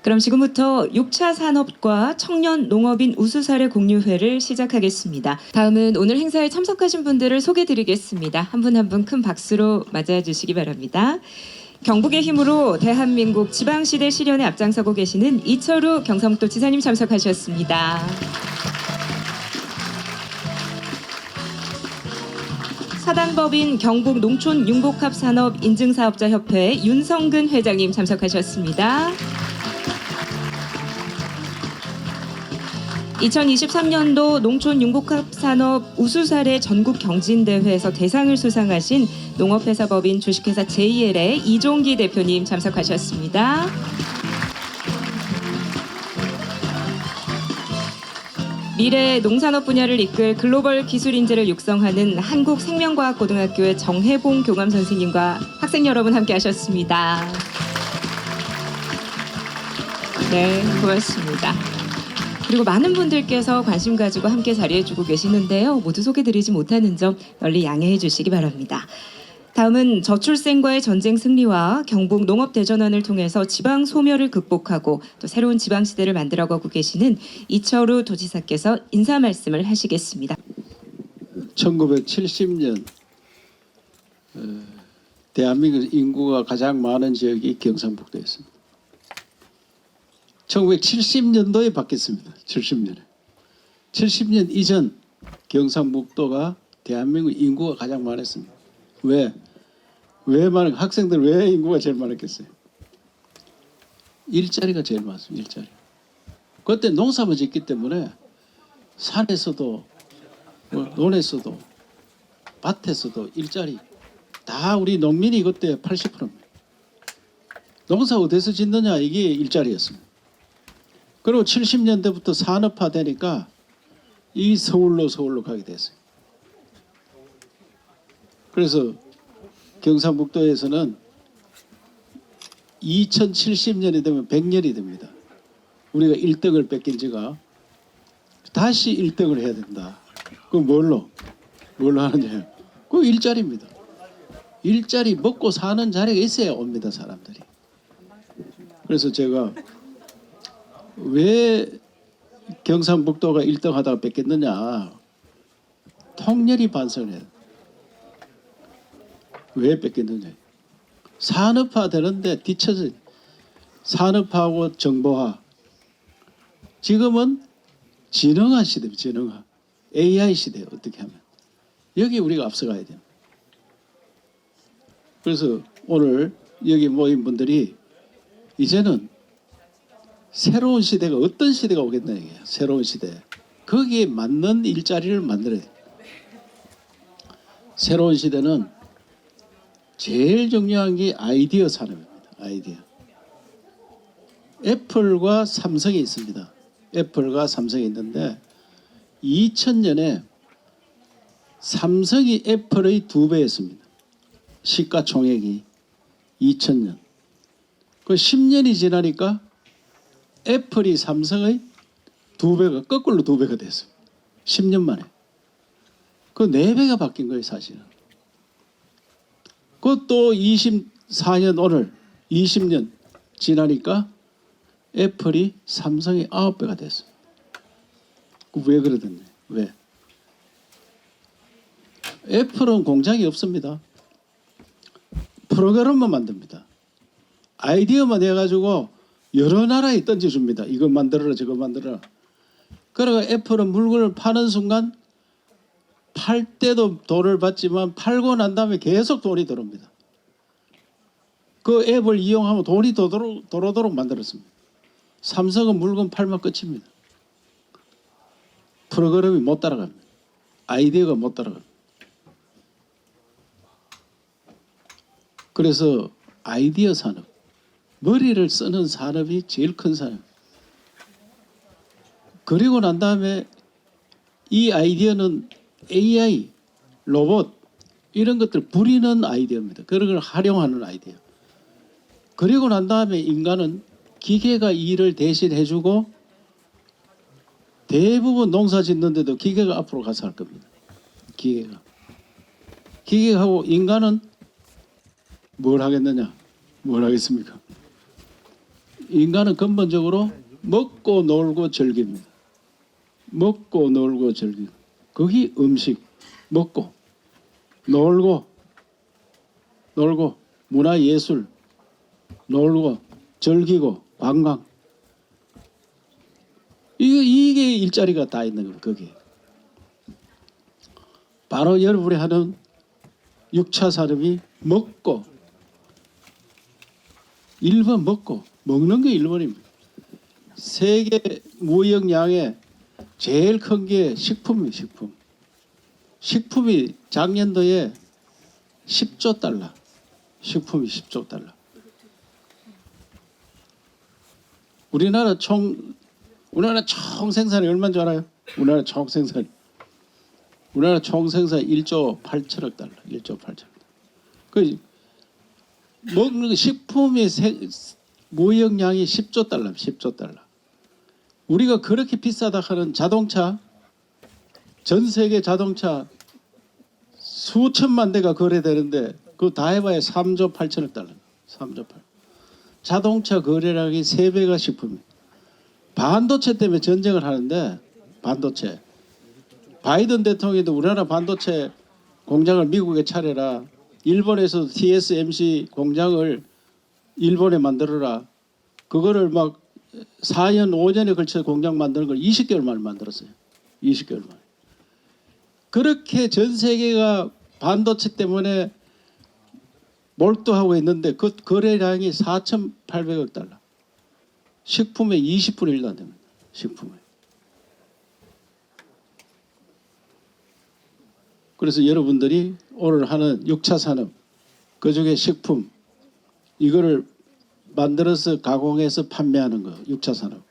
그럼 지금부터 6차 산업과 청년 농업인 우수사례 공유회를 시작하겠습니다. 다음은 오늘 행사에 참석하신 분들을 소개드리겠습니다. 한 분 한 분 큰 박수로 맞아주시기 바랍니다. 경북의 힘으로 대한민국 지방시대 실현에 앞장서고 계시는 이철우 경상북도 지사님 참석하셨습니다. 사단법인 경북농촌융복합산업인증사업자협회 윤성근 회장님 참석하셨습니다. 2023년도 농촌융복합산업 우수사례 전국경진대회에서 대상을 수상하신 농업회사법인 주식회사 JL의 이종기 대표님 참석하셨습니다. 미래 농산업 분야를 이끌 글로벌 기술 인재를 육성하는 한국생명과학고등학교의 정혜봉 교감 선생님과 학생 여러분 함께 하셨습니다. 네, 고맙습니다. 그리고 많은 분들께서 관심 가지고 함께 자리해주고 계시는데요. 모두 소개드리지 못하는 점 널리 양해해 주시기 바랍니다. 다음은 저출생과의 전쟁 승리와 경북 농업대전환을 통해서 지방 소멸을 극복하고 또 새로운 지방시대를 만들어가고 계시는 이철우 도지사께서 인사 말씀을 하시겠습니다. 1970년 대한민국 인구가 가장 많은 지역이 경상북도였습니다. 1970년도에 바뀌었습니다. 70년에. 70년 이전 경상북도가 대한민국 인구가 가장 많았습니다. 왜 학생들 왜 인구가 제일 많았겠어요? 일자리가 제일 많습니다. 일자리. 그때 농사만 짓기 때문에 산에서도 논에서도 밭에서도 일자리 다 우리 농민이 그때 80%입니다. 농사 어디서 짓느냐 이게 일자리였습니다. 그리고 70년대부터 산업화되니까 이 서울로 가게 됐어요. 그래서 경상북도에서는 2070년이 되면 100년이 됩니다. 우리가 1등을 뺏긴 지가 다시 1등을 해야 된다. 그럼 뭘로 하느냐? 그 일자리입니다. 일자리 먹고 사는 자리가 있어야 옵니다, 사람들이. 그래서 제가 왜 경상북도가 1등 하다가 뺏겼느냐? 통렬히 반성을 해요. 왜 뺏겼느냐? 산업화 되는데 뒤처져. 산업화하고 정보화. 지금은 지능화 시대입니다. 지능화. AI 시대 어떻게 하면. 여기 우리가 앞서가야 돼요. 그래서 오늘 여기 모인 분들이 이제는 새로운 시대가 어떤 시대가 오겠나 얘기예요. 새로운 시대. 거기에 맞는 일자리를 만들어야 돼요. 새로운 시대는 제일 중요한 게 아이디어 산업입니다. 아이디어. 애플과 삼성이 있습니다. 애플과 삼성이 있는데 2000년에 삼성이 애플의 2배였습니다. 시가총액이 2000년. 그 10년이 지나니까 애플이 삼성의 2배가 거꾸로 2배가 됐습니다. 10년 만에. 그 4배가 바뀐 거예요, 사실은. 그것도 24년 오늘 20년 지나니까 애플이 삼성의 9배가 됐습니다. 왜 그러던데? 왜? 애플은 공장이 없습니다. 프로그램만 만듭니다. 아이디어만 해가지고 여러 나라에 던져줍니다. 이거 만들어라 저거 만들어라. 그러니까 애플은 물건을 파는 순간 팔 때도 돈을 받지만 팔고 난 다음에 계속 돈이 들어옵니다. 그 앱을 이용하면 돈이 더 들어오도록 만들었습니다. 삼성은 물건 팔면 끝입니다. 프로그램이 못 따라갑니다. 아이디어가 못 따라갑니다. 그래서 아이디어 산업, 머리를 쓰는 산업이 제일 큰 산업. 그리고 난 다음에 이 아이디어는 AI, 로봇 이런 것들 부리는 아이디어입니다. 그런 걸 활용하는 아이디어. 그리고 난 다음에 인간은 기계가 일을 대신 해주고 대부분 농사 짓는데도 기계가 앞으로 가서 할 겁니다. 기계하고 인간은 뭘 하겠느냐? 뭘 하겠습니까? 인간은 근본적으로 먹고 놀고 즐깁니다. 먹고 놀고 즐기고. 그게 음식. 먹고 놀고 문화예술 놀고 즐기고 관광. 이게 일자리가 다 있는 거예요. 거기. 바로 여러분이 하는 6차 산업이 먹고 1번 먹고 먹는 게 1번입니다. 세계 무역량의 제일 큰 게 식품이에요. 식품. 식품이 작년도에 10조 달러. 식품이 10조 달러. 우리나라 총 생산이 얼마인 줄 알아요? 우리나라 총 생산이 1조 8천억 달러. 1조 8천억 달러. 그 먹는 식품의 무역량이 10조 달러. 10조 달러. 우리가 그렇게 비싸다 하는 자동차, 전 세계 자동차 수천만 대가 거래되는데 그거 다 해봐야 3조 8천억 달러. 3조 8. 자동차 거래량이 3배가 식품이에요. 반도체 때문에 전쟁을 하는데 반도체. 바이든 대통령도 우리나라 반도체 공장을 미국에 차려라. 일본에서 TSMC 공장을 일본에 만들어라. 그거를 막 4년 5년에 걸쳐 공장 만드는 걸 20개월 만에 만들었어요. 20개월 만에. 그렇게 전 세계가 반도체 때문에 몰두하고 있는데 그 거래량이 4,800억 달러. 식품의 20분의 1도 안 됩니다. 식품에. 그래서 여러분들이 오늘 하는 6차 산업, 그중에 식품, 이거를 만들어서 가공해서 판매하는 거, 6차 산업.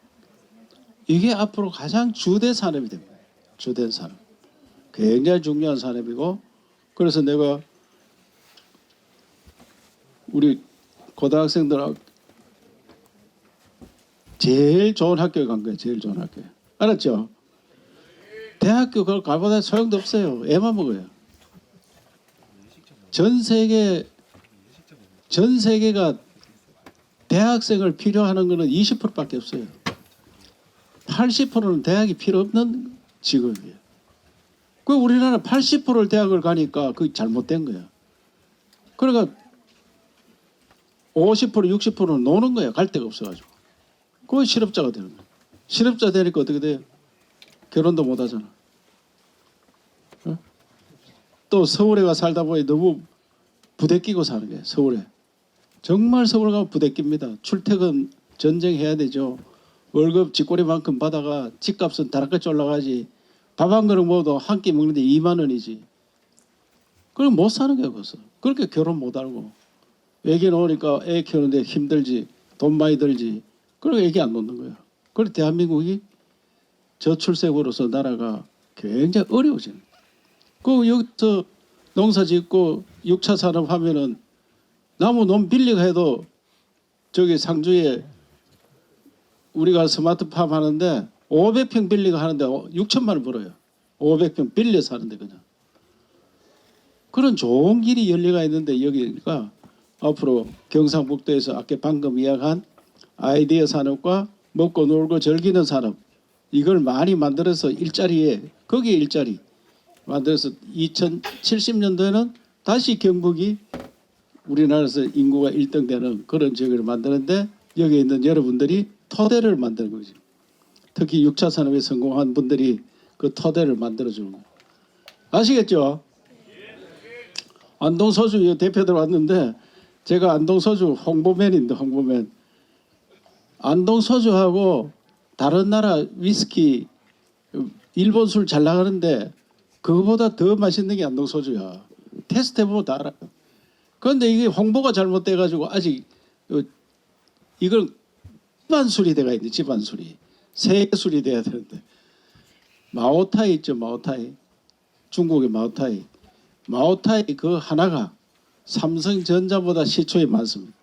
이게 앞으로 가장 주된 산업이 됩니다. 주된 산업. 굉장히 중요한 산업이고, 그래서 내가 우리 고등학생들하고 제일 좋은 학교에 간 거예요. 제일 좋은 학교에. 알았죠? 대학교 그걸 가보다 소용도 없어요. 애만 먹어요. 전 세계가 대학생을 필요하는 거는 20%밖에 없어요. 80%는 대학이 필요 없는 직업이에요. 그 우리나라 80%를 대학을 가니까 그게 잘못된 거야. 그러니까 50% 60%는 노는 거야. 갈 데가 없어가지고. 그게 실업자가 되는 거야. 실업자 되니까 어떻게 돼요? 결혼도 못 하잖아. 어? 또 서울에 가 살다 보니 너무 부대끼고 사는 거예요. 서울에. 정말 서울 가면 부대낍니다. 출퇴근 전쟁해야 되죠. 월급 쥐꼬리만큼 받아가 집값은 다락같이 올라가지. 밥 한 그릇 먹어도 한 끼 먹는데 2만 원이지. 그럼 못 사는 거예요. 거기서. 그렇게 결혼 못 하고. 애기 놓으니까 애 키우는데 힘들지. 돈 많이 들지. 그리고 애기 안 놓는 거예요. 그래서 대한민국이 저출생으로서 나라가 굉장히 어려워지는 거예요. 그 여기서 농사 짓고 6차 산업 하면은 나무 논 빌리고 해도 저기 상주에 우리가 스마트팜 하는데 500평 빌리고 하는데 6천만 원 벌어요. 500평 빌려서 하는데 그냥. 그런 좋은 길이 열려가 있는데 여기가 앞으로 경상북도에서 아까 방금 이야기한 아이디어 산업과 먹고 놀고 즐기는 산업 이걸 많이 만들어서 일자리에 거기에 일자리 만들어서 2070년도에는 다시 경북이 우리나라에서 인구가 1등 되는 그런 지역을 만드는데 여기 있는 여러분들이 토대를 만드는 거죠. 특히 6차 산업에 성공한 분들이 그 토대를 만들어주는 거예요. 아시겠죠? 안동소주 대표들 왔는데 제가 안동소주 홍보맨인데 홍보맨. 안동소주하고 다른 나라 위스키 일본 술 잘 나가는데 그거보다 더 맛있는 게 안동소주야. 테스트 해보면 다 알아요. 그런데 이게 홍보가 잘못돼가지고 아직 이걸 집안술이 돼가 있는데 집안술이 세계술이 돼야 되는데 마오타이 있죠. 마오타이. 중국의 마오타이. 마오타이 그 하나가 삼성전자보다 시초에 많습니다.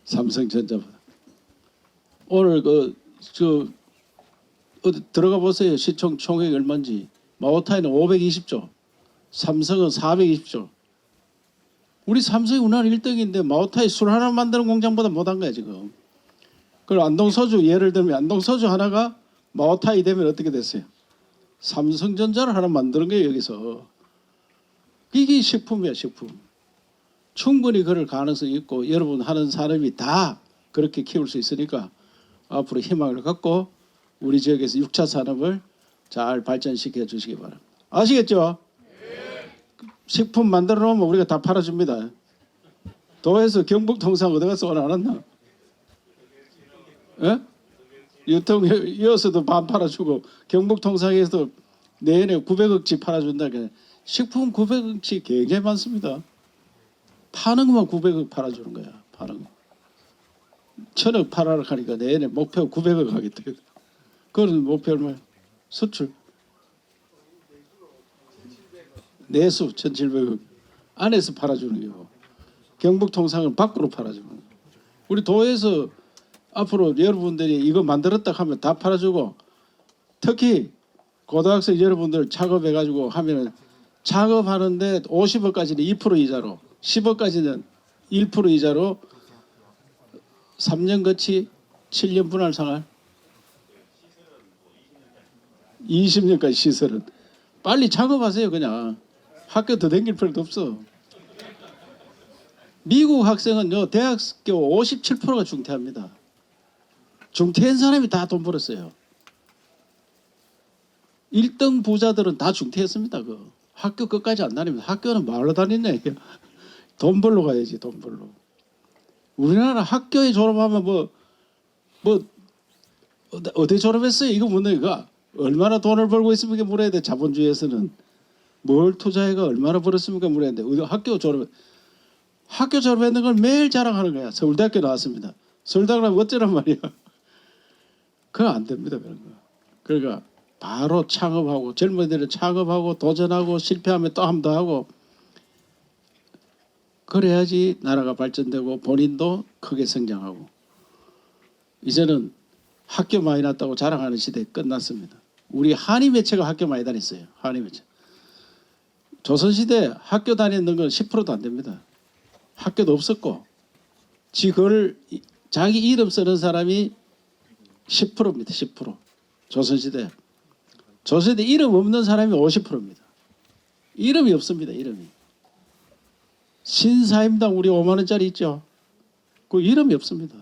삼성전자보다. 오늘 어디 들어가 보세요. 시총 총액이 얼마인지. 마오타이는 520조. 삼성은 420조. 우리 삼성이 우리나라 1등인데 마오타이 술 하나 만드는 공장보다 못한 거야 지금. 그리고 안동소주 예를 들면 안동소주 하나가 마오타이 되면 어떻게 됐어요? 삼성전자를 하나 만드는 거예요 여기서. 이게 식품이야 식품. 충분히 그럴 가능성이 있고 여러분 하는 산업이 다 그렇게 키울 수 있으니까 앞으로 희망을 갖고 우리 지역에서 6차 산업을 잘 발전시켜 주시기 바랍니다. 아시겠죠? 식품 만들어 놓으면 우리가 다 팔아줍니다. 도에서 경북통상 어디 가서 오늘 안 왔나? 예? 유통 이어서도 반 팔아주고 경북통상에서도 내년에 900억치 팔아준다. 식품 900억치 굉장히 많습니다. 파는 것만 900억 팔아주는 거야. 파는 거. 1000억 팔아라 하니까 내년에 목표 900억 하겠다. 그런 목표 얼마야? 수출. 내수 1700억 안에서 팔아주는 거고 경북통상을 밖으로 팔아주는 거고. 우리 도에서 앞으로 여러분들이 이거 만들었다 하면 다 팔아주고 특히 고등학생 여러분들 작업해가지고 하면은 작업하는데 50억까지는 2% 이자로 10억까지는 1% 이자로 3년 거치 7년 분할 상할 20년까지 시설은 빨리 작업하세요. 그냥 학교 더 다닐 필요도 없어. 미국 학생은요 대학교 57%가 중퇴합니다. 중퇴한 사람이 다 돈 벌었어요. 1등 부자들은 다 중퇴했습니다. 그 학교 끝까지 안 다닙니다. 학교는 말로 다니네. 돈 벌러 가야지 돈 벌러. 우리나라 학교에 졸업하면 뭐 어디 졸업했어요? 이거 묻는 거 얼마나 돈을 벌고 있습니까? 물어야 돼. 자본주의에서는 뭘 투자해가 얼마나 벌었습니까? 물어야 돼. 학교 졸업했는 걸 매일 자랑하는 거야. 서울대학교 나왔습니다. 서울대학교 나면 어쩌란 말이야. 그거 안 됩니다. 그런 거. 그러니까 바로 창업하고 젊은이들은 창업하고 도전하고 실패하면 또 한 번 더 하고 그래야지 나라가 발전되고 본인도 크게 성장하고. 이제는 학교 많이 났다고 자랑하는 시대 끝났습니다. 우리 한이 매체가 학교 많이 다녔어요. 한이 매체. 조선시대 학교 다녔는 건 10%도 안 됩니다. 학교도 없었고 자기 이름 쓰는 사람이 10%입니다. 10%. 조선시대 이름 없는 사람이 50%입니다. 이름이 없습니다. 이름이. 신사임당 우리 5만 원짜리 있죠. 그 이름이 없습니다.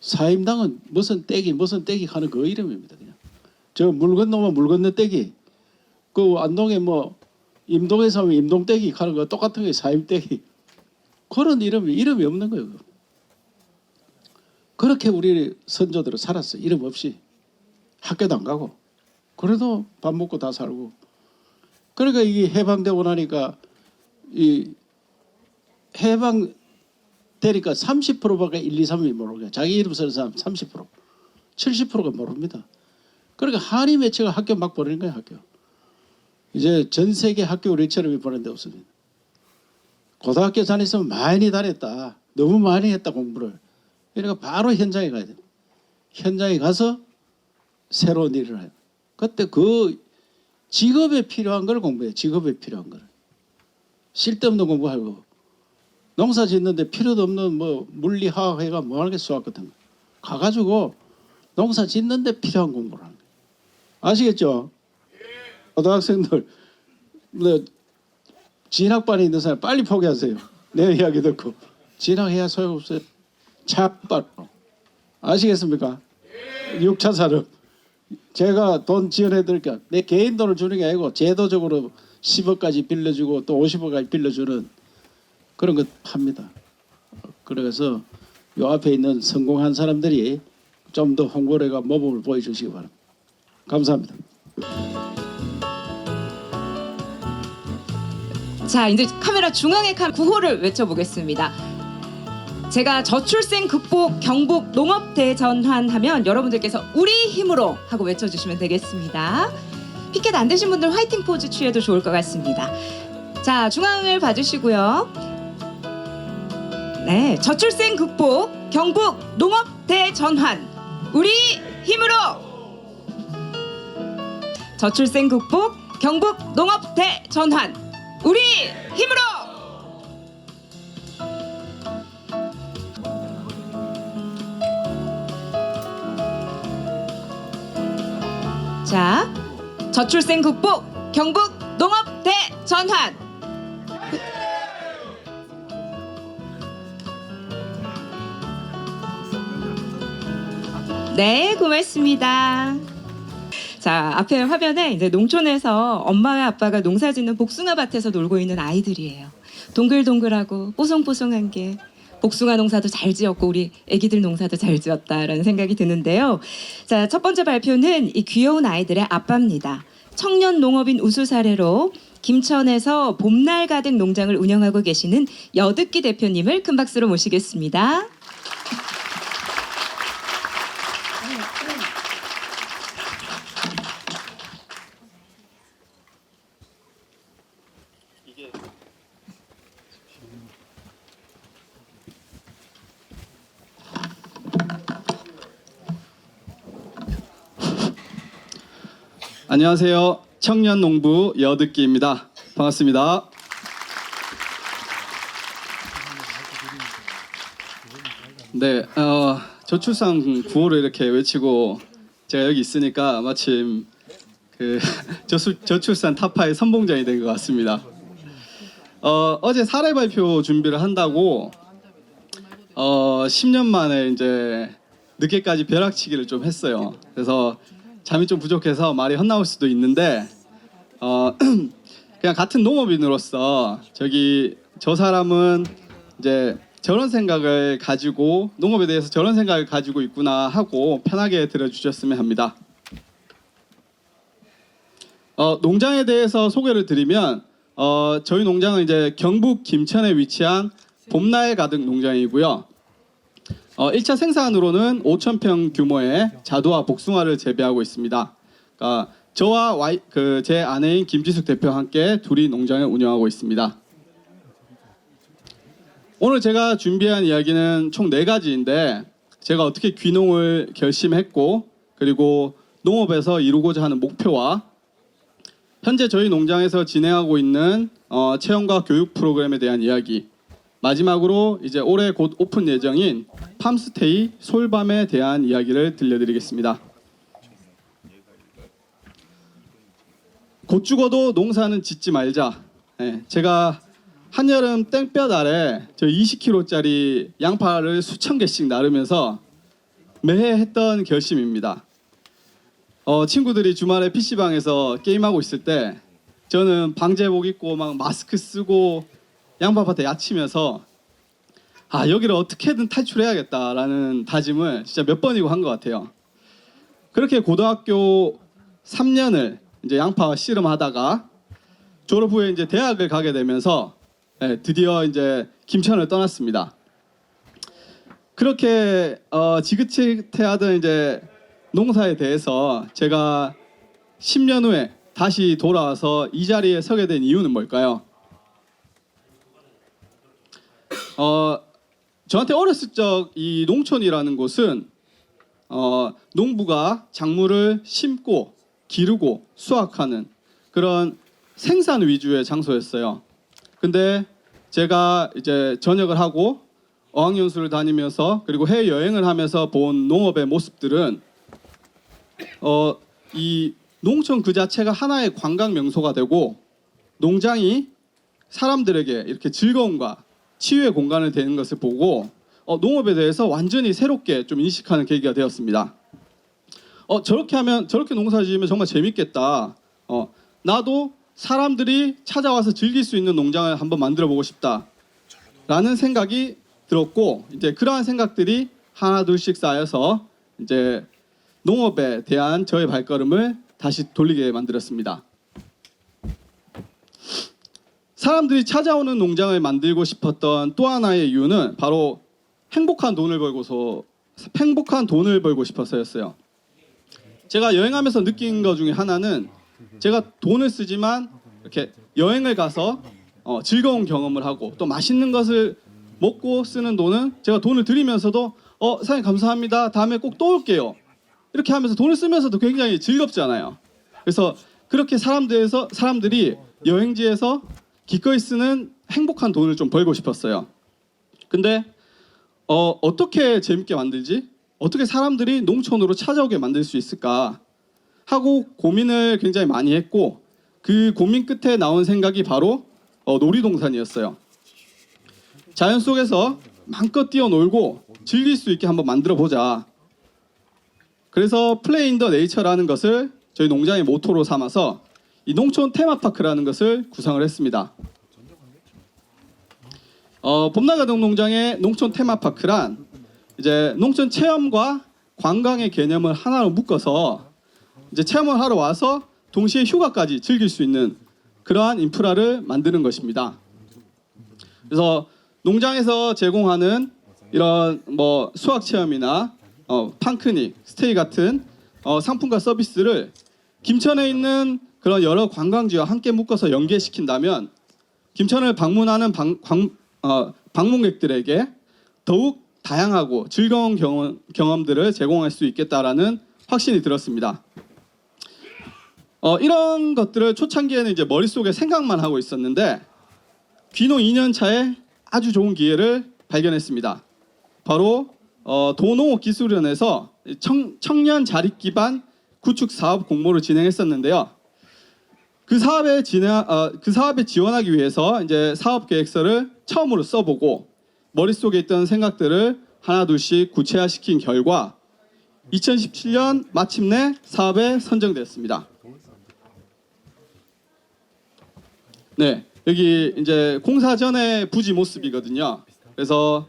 사임당은 무슨 떼기 하는 그 이름입니다. 그냥. 저 물 건너면 물 건너 떼기. 그 안동에 뭐 임동에서 하면 임동 떼기 하는 거 똑같은 게 사임 떼기. 그런 이름이 없는 거예요. 그렇게 우리 선조들은 살았어요. 이름 없이. 학교도 안 가고. 그래도 밥 먹고 다 살고. 그러니까 이게 해방되고 나니까 이 해방되니까 30%밖에 1, 2, 3이 모르게 자기 이름 쓰는 사람 30%, 70%가 모릅니다. 그러니까 한이 매체가 학교 막 보내는 거예요. 학교. 이제 전 세계 학교 우리처럼 보내는 데 없습니다. 고등학교 다녔으면 많이 다녔다. 너무 많이 했다 공부를. 그러니까 바로 현장에 가야 돼요. 현장에 가서 새로운 일을 해요. 그때 그 직업에 필요한 걸 공부해요. 직업에 필요한 걸. 쓸데없는 공부하고 농사 짓는데 필요도 없는 뭐 물리, 화학, 해가 뭐 하는 게 수학 같은 거. 가가지고 농사 짓는데 필요한 공부를 하는 거예요. 아시겠죠? 고등학생들 진학반에 있는 사람 빨리 포기하세요. 내 이야기 듣고 진학해야 소용없어요. 차반으로. 아시겠습니까? 6차 산업. 제가 돈 지원해 드릴게요. 내 개인 돈을 주는 게 아니고 제도적으로 10억까지 빌려주고 또 50억까지 빌려주는 그런 거 팝니다. 그래서 요 앞에 있는 성공한 사람들이 좀 더 홍보래가 모범을 보여주시기 바랍니다. 감사합니다. 자, 이제 카메라 중앙에 구호를 외쳐보겠습니다. 제가 저출생 극복 경북 농업대전환 하면 여러분들께서 우리 힘으로 하고 외쳐주시면 되겠습니다. 피켓 안 되신 분들 화이팅 포즈 취해도 좋을 것 같습니다. 자, 중앙을 봐주시고요. 네, 저출생 극복 경북 농업대전환 우리 힘으로. 저출생 극복 경북 농업대전환 우리 힘으로. 자, 저출생 극복 경북 농업 대전환. 네, 고맙습니다. 자, 앞에 화면에 이제 농촌에서 엄마와 아빠가 농사짓는 복숭아 밭에서 놀고 있는 아이들이에요. 동글동글하고 뽀송뽀송한 게 복숭아 농사도 잘 지었고 우리 애기들 농사도 잘 지었다라는 생각이 드는데요. 자, 첫 번째 발표는 이 귀여운 아이들의 아빠입니다. 청년 농업인 우수 사례로 김천에서 봄날 가득 농장을 운영하고 계시는 여듣기 대표님을 큰 박수로 모시겠습니다. 안녕하세요. 청년농부 여듣기입니다. 반갑습니다. 네, 저출산 구호를 이렇게 외치고 제가 여기 있으니까 마침 그 저출산 타파의 선봉장이 된 것 같습니다. 어제 사례 발표 준비를 한다고 10년 만에 이제 늦게까지 벼락치기를 좀 했어요. 그래서 잠이 좀 부족해서 말이 헛나올 수도 있는데 그냥 같은 농업인으로서 저 사람은 이제 저런 생각을 가지고 농업에 대해서 저런 생각을 가지고 있구나 하고 편하게 들어주셨으면 합니다. 농장에 대해서 소개를 드리면 저희 농장은 이제 경북 김천에 위치한 봄날 가득 농장이고요. 1차 생산으로는 5,000평 규모의 자두와 복숭아를 재배하고 있습니다. 그러니까 저와 제 아내인 김지숙 대표와 함께 둘이 농장을 운영하고 있습니다. 오늘 제가 준비한 이야기는 총 4가지인데 제가 어떻게 귀농을 결심했고 그리고 농업에서 이루고자 하는 목표와 현재 저희 농장에서 진행하고 있는 체험과 교육 프로그램에 대한 이야기, 마지막으로 이제 올해 곧 오픈 예정인 팜스테이 솔밤에 대한 이야기를 들려드리겠습니다. 곧 죽어도 농사는 짓지 말자. 네, 제가 한여름 땡볕 아래 저 20kg짜리 양파를 수천 개씩 나르면서 매해 했던 결심입니다. 친구들이 주말에 PC방에서 게임하고 있을 때 저는 방제복 입고 막 마스크 쓰고 양파밭에 야치면서 여기를 어떻게든 탈출해야겠다라는 다짐을 진짜 몇 번이고 한 것 같아요. 그렇게 고등학교 3년을 이제 양파 씨름하다가 졸업 후에 이제 대학을 가게 되면서 드디어 이제 김천을 떠났습니다. 그렇게 지긋지긋해하던 이제 농사에 대해서 제가 10년 후에 다시 돌아와서 이 자리에 서게 된 이유는 뭘까요? 저한테 어렸을 적 이 농촌이라는 곳은 농부가 작물을 심고 기르고 수확하는 그런 생산 위주의 장소였어요. 근데 제가 이제 전역을 하고 어학연수를 다니면서 그리고 해외 여행을 하면서 본 농업의 모습들은 이 농촌 그 자체가 하나의 관광 명소가 되고 농장이 사람들에게 이렇게 즐거움과 치유의 공간을 되는 것을 보고 농업에 대해서 완전히 새롭게 좀 인식하는 계기가 되었습니다. 저렇게 농사 지으면 정말 재밌겠다. 나도 사람들이 찾아와서 즐길 수 있는 농장을 한번 만들어 보고 싶다라는 생각이 들었고 이제 그러한 생각들이 하나 둘씩 쌓여서 이제 농업에 대한 저의 발걸음을 다시 돌리게 만들었습니다. 사람들이 찾아오는 농장을 만들고 싶었던 또 하나의 이유는 바로 행복한 돈을 벌고 싶어서였어요. 제가 여행하면서 느낀 것 중에 하나는 제가 돈을 쓰지만 이렇게 여행을 가서 즐거운 경험을 하고 또 맛있는 것을 먹고 쓰는 돈은 제가 돈을 들이면서도 사장님 감사합니다. 다음에 꼭 또 올게요. 이렇게 하면서 돈을 쓰면서도 굉장히 즐겁잖아요. 그래서 그렇게 사람들이 여행지에서 기꺼이 쓰는 행복한 돈을 좀 벌고 싶었어요. 근데 어떻게 재밌게 만들지? 어떻게 사람들이 농촌으로 찾아오게 만들 수 있을까? 하고 고민을 굉장히 많이 했고 그 고민 끝에 나온 생각이 바로 놀이동산이었어요. 자연 속에서 마음껏 뛰어놀고 즐길 수 있게 한번 만들어 보자. 그래서 플레이 인 더 네이처라는 것을 저희 농장의 모토로 삼아서 이 농촌 테마파크라는 것을 구성을 했습니다. 봄나가동 농장의 농촌 테마파크란 이제 농촌 체험과 관광의 개념을 하나로 묶어서 이제 체험을 하러 와서 동시에 휴가까지 즐길 수 있는 그러한 인프라를 만드는 것입니다. 그래서 농장에서 제공하는 이런 뭐 수학 체험이나 팡크닉, 스테이 같은 상품과 서비스를 김천에 있는 그런 여러 관광지와 함께 묶어서 연계시킨다면 김천을 방문하는 방문객들에게 더욱 다양하고 즐거운 경험들을 제공할 수 있겠다라는 확신이 들었습니다. 이런 것들을 초창기에는 이제 머릿속에 생각만 하고 있었는데 귀농 2년 차에 아주 좋은 기회를 발견했습니다. 바로 도농업기술원에서 청년 자립 기반 구축 사업 공모를 진행했었는데요. 그 사업에 지원하기 위해서 이제 사업 계획서를 처음으로 써보고 머릿속에 있던 생각들을 하나둘씩 구체화시킨 결과 2017년 마침내 사업에 선정되었습니다. 네, 여기 이제 공사 전의 부지 모습이거든요. 그래서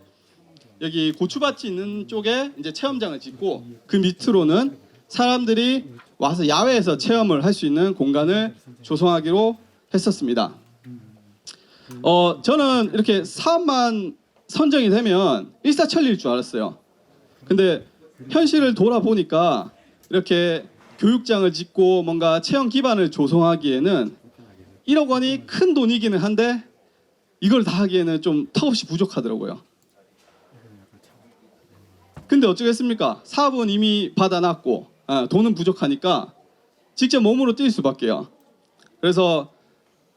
여기 고추밭이 있는 쪽에 이제 체험장을 짓고 그 밑으로는 사람들이 와서 야외에서 체험을 할 수 있는 공간을 조성하기로 했었습니다. 저는 이렇게 사업만 선정이 되면 일사천리일 줄 알았어요. 근데 현실을 돌아보니까 이렇게 교육장을 짓고 뭔가 체험 기반을 조성하기에는 1억 원이 큰 돈이기는 한데 이걸 다 하기에는 좀 턱없이 부족하더라고요. 근데 어쩌겠습니까? 사업은 이미 받아놨고 돈은 부족하니까 직접 몸으로 뛸 수밖에요. 그래서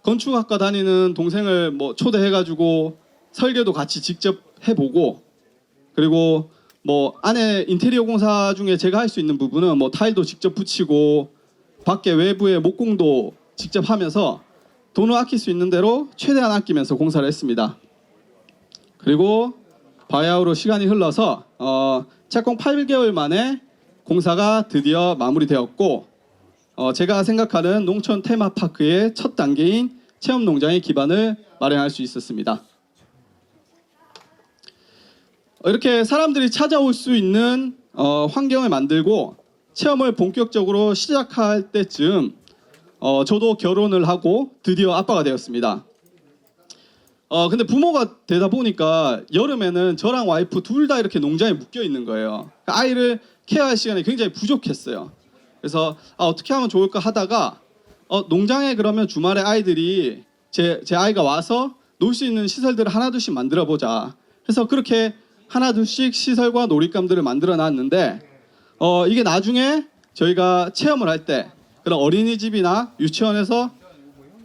건축학과 다니는 동생을 뭐 초대해가지고 설계도 같이 직접 해보고 그리고 뭐 안에 인테리어 공사 중에 제가 할 수 있는 부분은 뭐 타일도 직접 붙이고 밖에 외부에 목공도 직접 하면서 돈을 아낄 수 있는 대로 최대한 아끼면서 공사를 했습니다. 그리고 바야흐로 시간이 흘러서 착공 8개월 만에 공사가 드디어 마무리되었고 제가 생각하는 농촌 테마파크의 첫 단계인 체험농장의 기반을 마련할 수 있었습니다. 이렇게 사람들이 찾아올 수 있는 환경을 만들고 체험을 본격적으로 시작할 때쯤 저도 결혼을 하고 드디어 아빠가 되었습니다. 근데 부모가 되다 보니까 여름에는 저랑 와이프 둘 다 이렇게 농장에 묶여 있는 거예요. 아이를 케어할 시간이 굉장히 부족했어요. 그래서 어떻게 하면 좋을까 하다가 농장에 그러면 주말에 아이들이 제 아이가 와서 놀 수 있는 시설들을 하나둘씩 만들어 보자. 그래서 그렇게 하나둘씩 시설과 놀잇감들을 만들어 놨는데 이게 나중에 저희가 체험을 할 때 그런 어린이집이나 유치원에서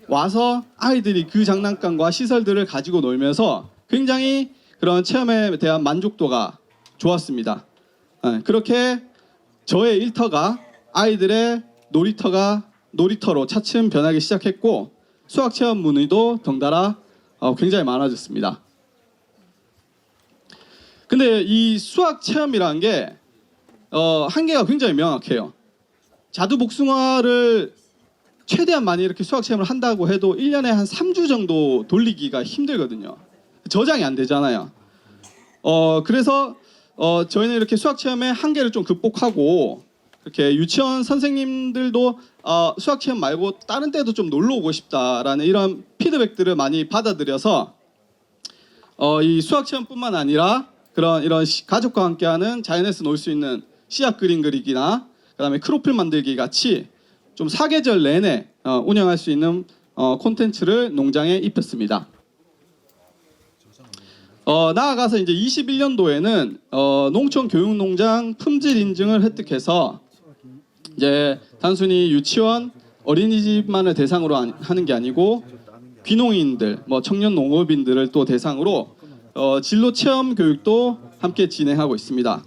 와서 아이들이 그 장난감과 시설들을 가지고 놀면서 굉장히 그런 체험에 대한 만족도가 좋았습니다. 그렇게 저의 일터가 아이들의 놀이터로 차츰 변하기 시작했고 수학 체험 문의도 덩달아 굉장히 많아졌습니다. 근데 이 수학 체험이라는 게 한계가 굉장히 명확해요. 자두복숭아를 최대한 많이 이렇게 수학 체험을 한다고 해도 1년에 한 3주 정도 돌리기가 힘들거든요. 저장이 안 되잖아요. 그래서 저희는 이렇게 수학 체험의 한계를 좀 극복하고 이렇게 유치원 선생님들도 수학 체험 말고 다른 때도 좀 놀러 오고 싶다라는 이런 피드백들을 많이 받아들여서 이 수학 체험뿐만 아니라 이런 가족과 함께하는 자연에서 놀 수 있는 씨앗 그림 그리기나 그다음에 크로플 만들기 같이 좀 사계절 내내 운영할 수 있는 콘텐츠를 농장에 입혔습니다. 나아가서 이제 21년도에는 농촌교육농장 품질 인증을 획득해서 이제 단순히 유치원, 어린이집만을 대상으로 하는 게 아니고 귀농인들, 뭐 청년 농업인들을 또 대상으로 진로 체험 교육도 함께 진행하고 있습니다.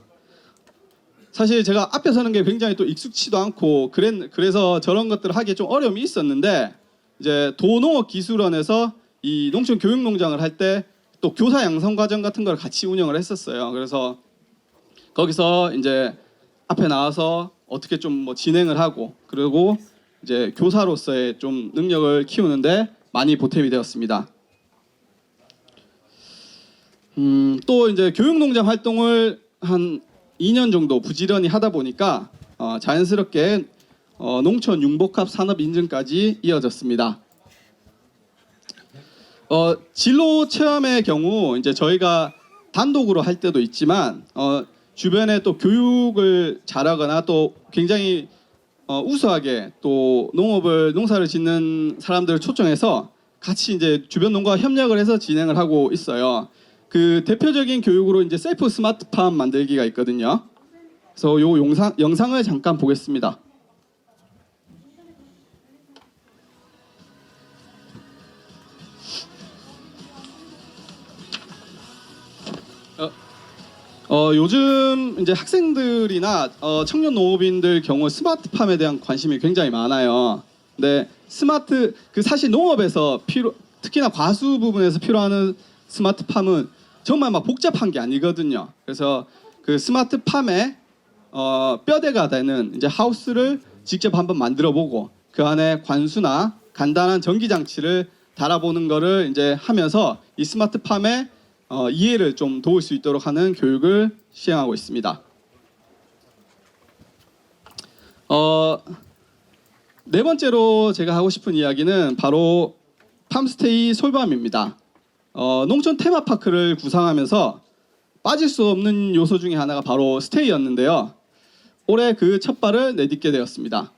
사실 제가 앞에 서는 게 굉장히 또 익숙치도 않고 그래서 저런 것들을 하기에 좀 어려움이 있었는데 이제 도농업기술원에서 이 농촌 교육농장을 할 때 또 교사 양성 과정 같은 걸 같이 운영을 했었어요. 그래서 거기서 이제 앞에 나와서 어떻게 좀 뭐 진행을 하고 그리고 이제 교사로서의 좀 능력을 키우는데 많이 보탬이 되었습니다. 또 이제 교육농장 활동을 한 2년 정도 부지런히 하다 보니까 자연스럽게 농촌 융복합 산업 인증까지 이어졌습니다. 진로 체험의 경우 이제 저희가 단독으로 할 때도 있지만 주변에 또 교육을 잘하거나 또 굉장히 우수하게 또 농사를 짓는 사람들을 초청해서 같이 이제 주변 농가와 협력을 해서 진행을 하고 있어요. 그 대표적인 교육으로 이제 셀프 스마트팜 만들기가 있거든요. 그래서 요 영상을 잠깐 보겠습니다. 요즘 이제 학생들이나 청년 농업인들 경우 스마트팜에 대한 관심이 굉장히 많아요. 근데 사실 농업에서 특히나 과수 부분에서 필요한 스마트팜은 정말 막 복잡한 게 아니거든요. 그래서 그 스마트팜에 뼈대가 되는 이제 하우스를 직접 한번 만들어보고 그 안에 관수나 간단한 전기 장치를 달아보는 거를 이제 하면서 이 스마트팜에 이해를 좀 도울 수 있도록 하는 교육을 시행하고 있습니다. 네 번째로 제가 하고 싶은 이야기는 바로 팜스테이 솔밤입니다. 농촌 테마파크를 구상하면서 빠질 수 없는 요소 중에 하나가 바로 스테이였는데요. 올해 그 첫 발을 내딛게 되었습니다.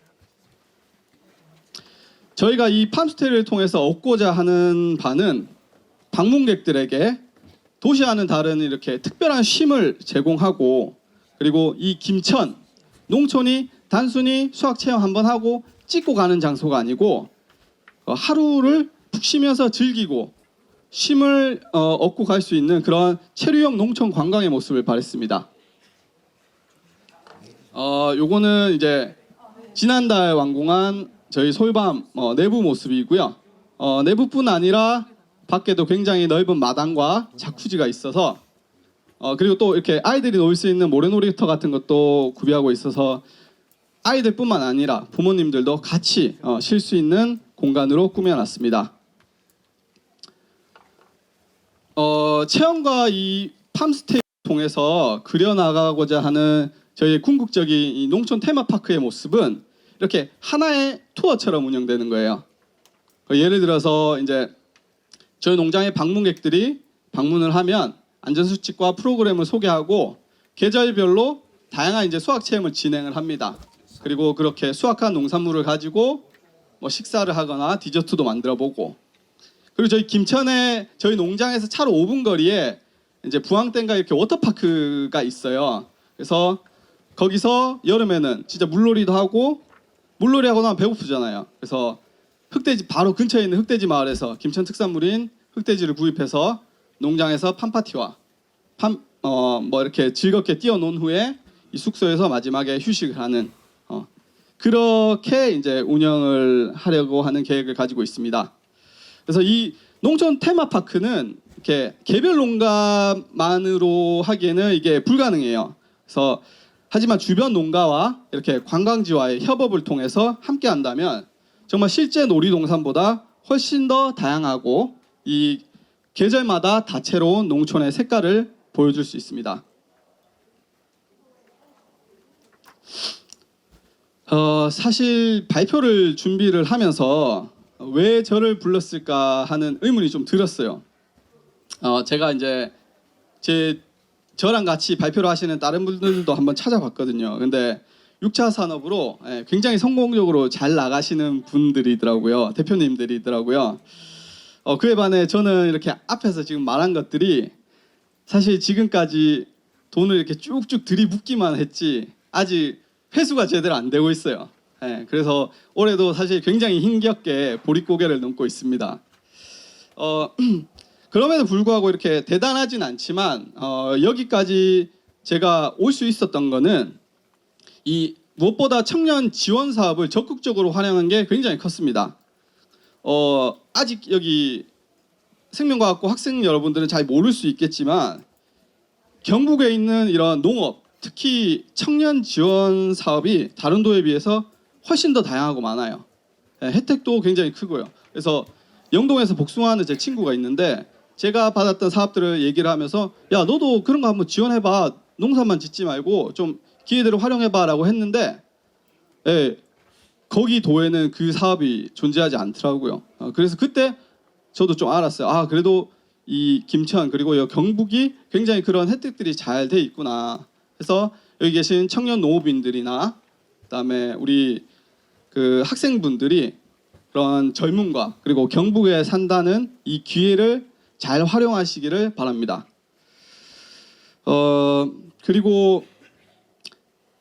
저희가 이 팜스테이를 통해서 얻고자 하는 바는 방문객들에게 도시와는 다른 이렇게 특별한 쉼을 제공하고 그리고 이 김천 농촌이 단순히 수학 체험 한번 하고 찍고 가는 장소가 아니고 하루를 푹 쉬면서 즐기고 쉼을 얻고 갈 수 있는 그런 체류형 농촌 관광의 모습을 바랬습니다. 요거는 이제 지난달 완공한 저희 솔밤 내부 모습이고요. 내부뿐 아니라 밖에도 굉장히 넓은 마당과 자쿠지가 있어서 그리고 또 이렇게 아이들이 놀 수 있는 모래놀이터 같은 것도 구비하고 있어서 아이들뿐만 아니라 부모님들도 같이 쉴 수 있는 공간으로 꾸며놨습니다. 체험과 이 팜스테이를 통해서 그려나가고자 하는 저희의 궁극적인 이 농촌 테마파크의 모습은 이렇게 하나의 투어처럼 운영되는 거예요. 예를 들어서 이제 저희 농장에 방문객들이 방문을 하면 안전수칙과 프로그램을 소개하고 계절별로 다양한 이제 수학 체험을 진행을 합니다. 그리고 그렇게 수확한 농산물을 가지고 뭐 식사를 하거나 디저트도 만들어보고 그리고 저희 김천에 저희 농장에서 차로 5분 거리에 이제 부항댐과 이렇게 워터파크가 있어요. 그래서 거기서 여름에는 진짜 물놀이도 하고 물놀이하고 나면 배고프잖아요. 그래서 흑돼지 바로 근처에 있는 흑돼지 마을에서 김천 특산물인 흑돼지를 구입해서 농장에서 팜파티와 뭐 이렇게 즐겁게 뛰어논 후에 이 숙소에서 마지막에 휴식을 하는 그렇게 이제 운영을 하려고 하는 계획을 가지고 있습니다. 그래서 이 농촌 테마파크는 이렇게 개별 농가만으로 하기에는 이게 불가능해요. 그래서 하지만 주변 농가와 이렇게 관광지와의 협업을 통해서 함께 한다면 정말 실제 놀이동산보다 훨씬 더 다양하고 이 계절마다 다채로운 농촌의 색깔을 보여줄 수 있습니다. 사실 발표를 준비를 하면서 왜 저를 불렀을까 하는 의문이 좀 들었어요. 제가 이제 저랑 같이 발표를 하시는 다른 분들도 한번 찾아봤거든요. 근데 6차 산업으로 굉장히 성공적으로 잘 나가시는 분들이더라고요. 대표님들이더라고요. 그에 반해 저는 이렇게 앞에서 지금 말한 것들이 사실 지금까지 돈을 이렇게 쭉쭉 들이붓기만 했지 아직 회수가 제대로 안 되고 있어요. 그래서 올해도 사실 굉장히 힘겹게 보릿고개를 넘고 있습니다. 그럼에도 불구하고 이렇게 대단하진 않지만 여기까지 제가 올 수 있었던 거는 이 무엇보다 청년 지원 사업을 적극적으로 활용한 게 굉장히 컸습니다. 아직 여기 생명과학고 학생 여러분들은 잘 모를 수 있겠지만 경북에 있는 이런 농업, 특히 청년 지원 사업이 다른 도에 비해서 훨씬 더 다양하고 많아요. 혜택도 굉장히 크고요. 그래서 영동에서 복숭아하는 제 친구가 있는데 제가 받았던 사업들을 얘기를 하면서 야 너도 그런 거 한번 지원해봐. 농사만 짓지 말고 좀 기회들을 활용해봐라고 했는데 거기 도에는 그 사업이 존재하지 않더라고요. 그래서 그때 저도 좀 알았어요. 아 그래도 이 김천 그리고 이 경북이 굉장히 그런 혜택들이 잘 돼 있구나. 그래서 여기 계신 청년 농업인들이나 그다음에 우리 그 학생분들이 그런 젊음과 그리고 경북에 산다는 이 기회를 잘 활용하시기를 바랍니다. 그리고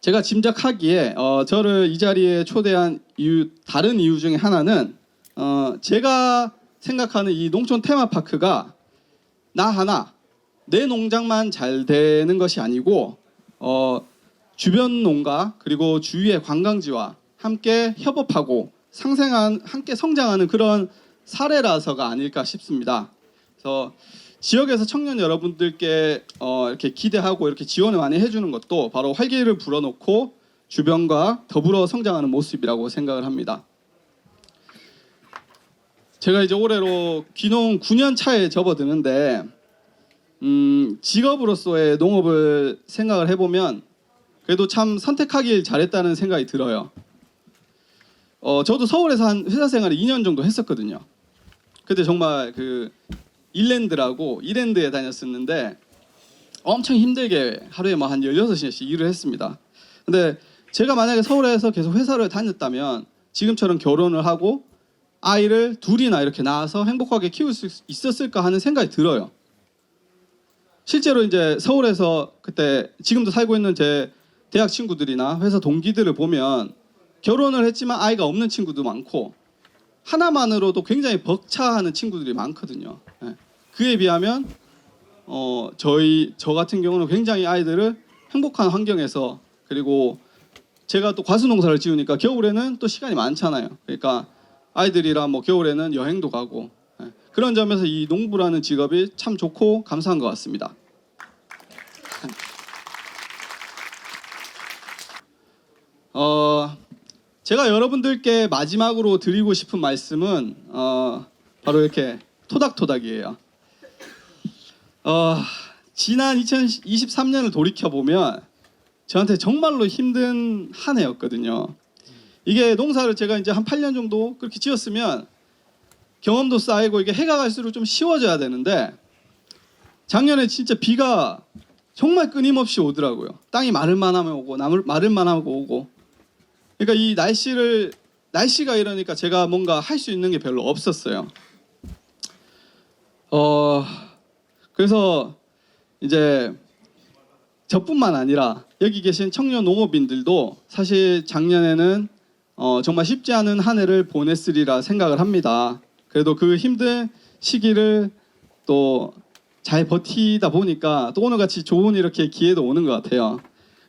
제가 짐작하기에 저를 이 자리에 초대한 이유, 다른 이유 중에 하나는 제가 생각하는 이 농촌 테마파크가 나 하나 내 농장만 잘 되는 것이 아니고 주변 농가 그리고 주위의 관광지와 함께 협업하고 함께 성장하는 그런 사례라서가 아닐까 싶습니다. 그래서 지역에서 청년 여러분들께 이렇게 기대하고 이렇게 지원을 많이 해주는 것도 바로 활기를 불어넣고 주변과 더불어 성장하는 모습이라고 생각을 합니다. 제가 이제 올해로 귀농 9년 차에 접어드는데 직업으로서의 농업을 생각을 해보면 그래도 참 선택하길 잘했다는 생각이 들어요. 저도 서울에서 한 회사 생활을 2년 정도 했었거든요. 그때 정말 그 이랜드에 다녔었는데 엄청 힘들게 하루에 뭐 한 16시간씩 일을 했습니다. 근데 제가 만약에 서울에서 계속 회사를 다녔다면 지금처럼 결혼을 하고 아이를 둘이나 이렇게 낳아서 행복하게 키울 수 있었을까 하는 생각이 들어요. 실제로 이제 서울에서 그때 지금도 살고 있는 제 대학 친구들이나 회사 동기들을 보면 결혼을 했지만 아이가 없는 친구도 많고 하나만으로도 굉장히 벅차하는 친구들이 많거든요. 그에 비하면 저 같은 경우는 굉장히 아이들을 행복한 환경에서 그리고 제가 또 과수농사를 지으니까 겨울에는 또 시간이 많잖아요. 그러니까 아이들이랑 뭐 겨울에는 여행도 가고 그런 점에서 이 농부라는 직업이 참 좋고 감사한 것 같습니다. 제가 여러분들께 마지막으로 드리고 싶은 말씀은 바로 이렇게 토닥토닥이에요. 지난 2023년을 돌이켜 보면 저한테 정말로 힘든 한 해였거든요. 이게 농사를 제가 이제 한 8년 정도 그렇게 지었으면 경험도 쌓이고 이게 해가 갈수록 좀 쉬워져야 되는데 작년에 진짜 비가 정말 끊임없이 오더라고요. 땅이 마를만 하면 오고 마를만 하고 오고. 그러니까 이 날씨가 이러니까 제가 뭔가 할 수 있는 게 별로 없었어요. 그래서 이제 저뿐만 아니라 여기 계신 청년 농업인들도 사실 작년에는 정말 쉽지 않은 한 해를 보냈으리라 생각을 합니다. 그래도 그 힘든 시기를 또 잘 버티다 보니까 또 오늘같이 좋은 이렇게 기회도 오는 것 같아요.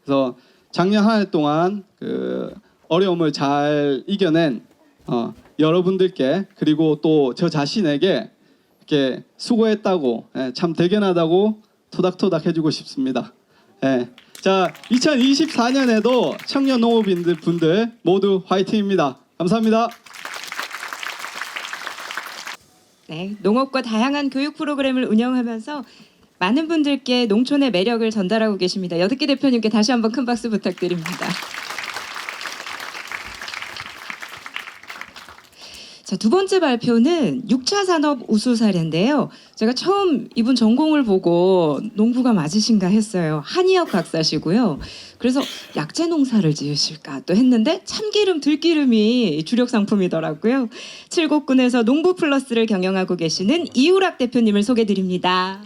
그래서 작년 한 해 동안 그 어려움을 잘 이겨낸 여러분들께 그리고 또 저 자신에게 이렇게 수고했다고 참 대견하다고 토닥토닥 해주고 싶습니다. 자, 2024년에도 청년 농업인들 분들 모두 화이팅입니다. 감사합니다. 네, 농업과 다양한 교육 프로그램을 운영하면서 많은 분들께 농촌의 매력을 전달하고 계십니다. 여듣기 대표님께 다시 한번 큰 박수 부탁드립니다. 자, 두 번째 발표는 6차 산업 우수 사례인데요. 제가 처음 이분 전공을 보고 농부가 맞으신가 했어요. 한의학 박사시고요. 그래서 약재 농사를 지으실까 또 했는데 참기름, 들기름이 주력 상품이더라고요. 칠곡군에서 농부 플러스를 경영하고 계시는 이우락 대표님을 소개드립니다.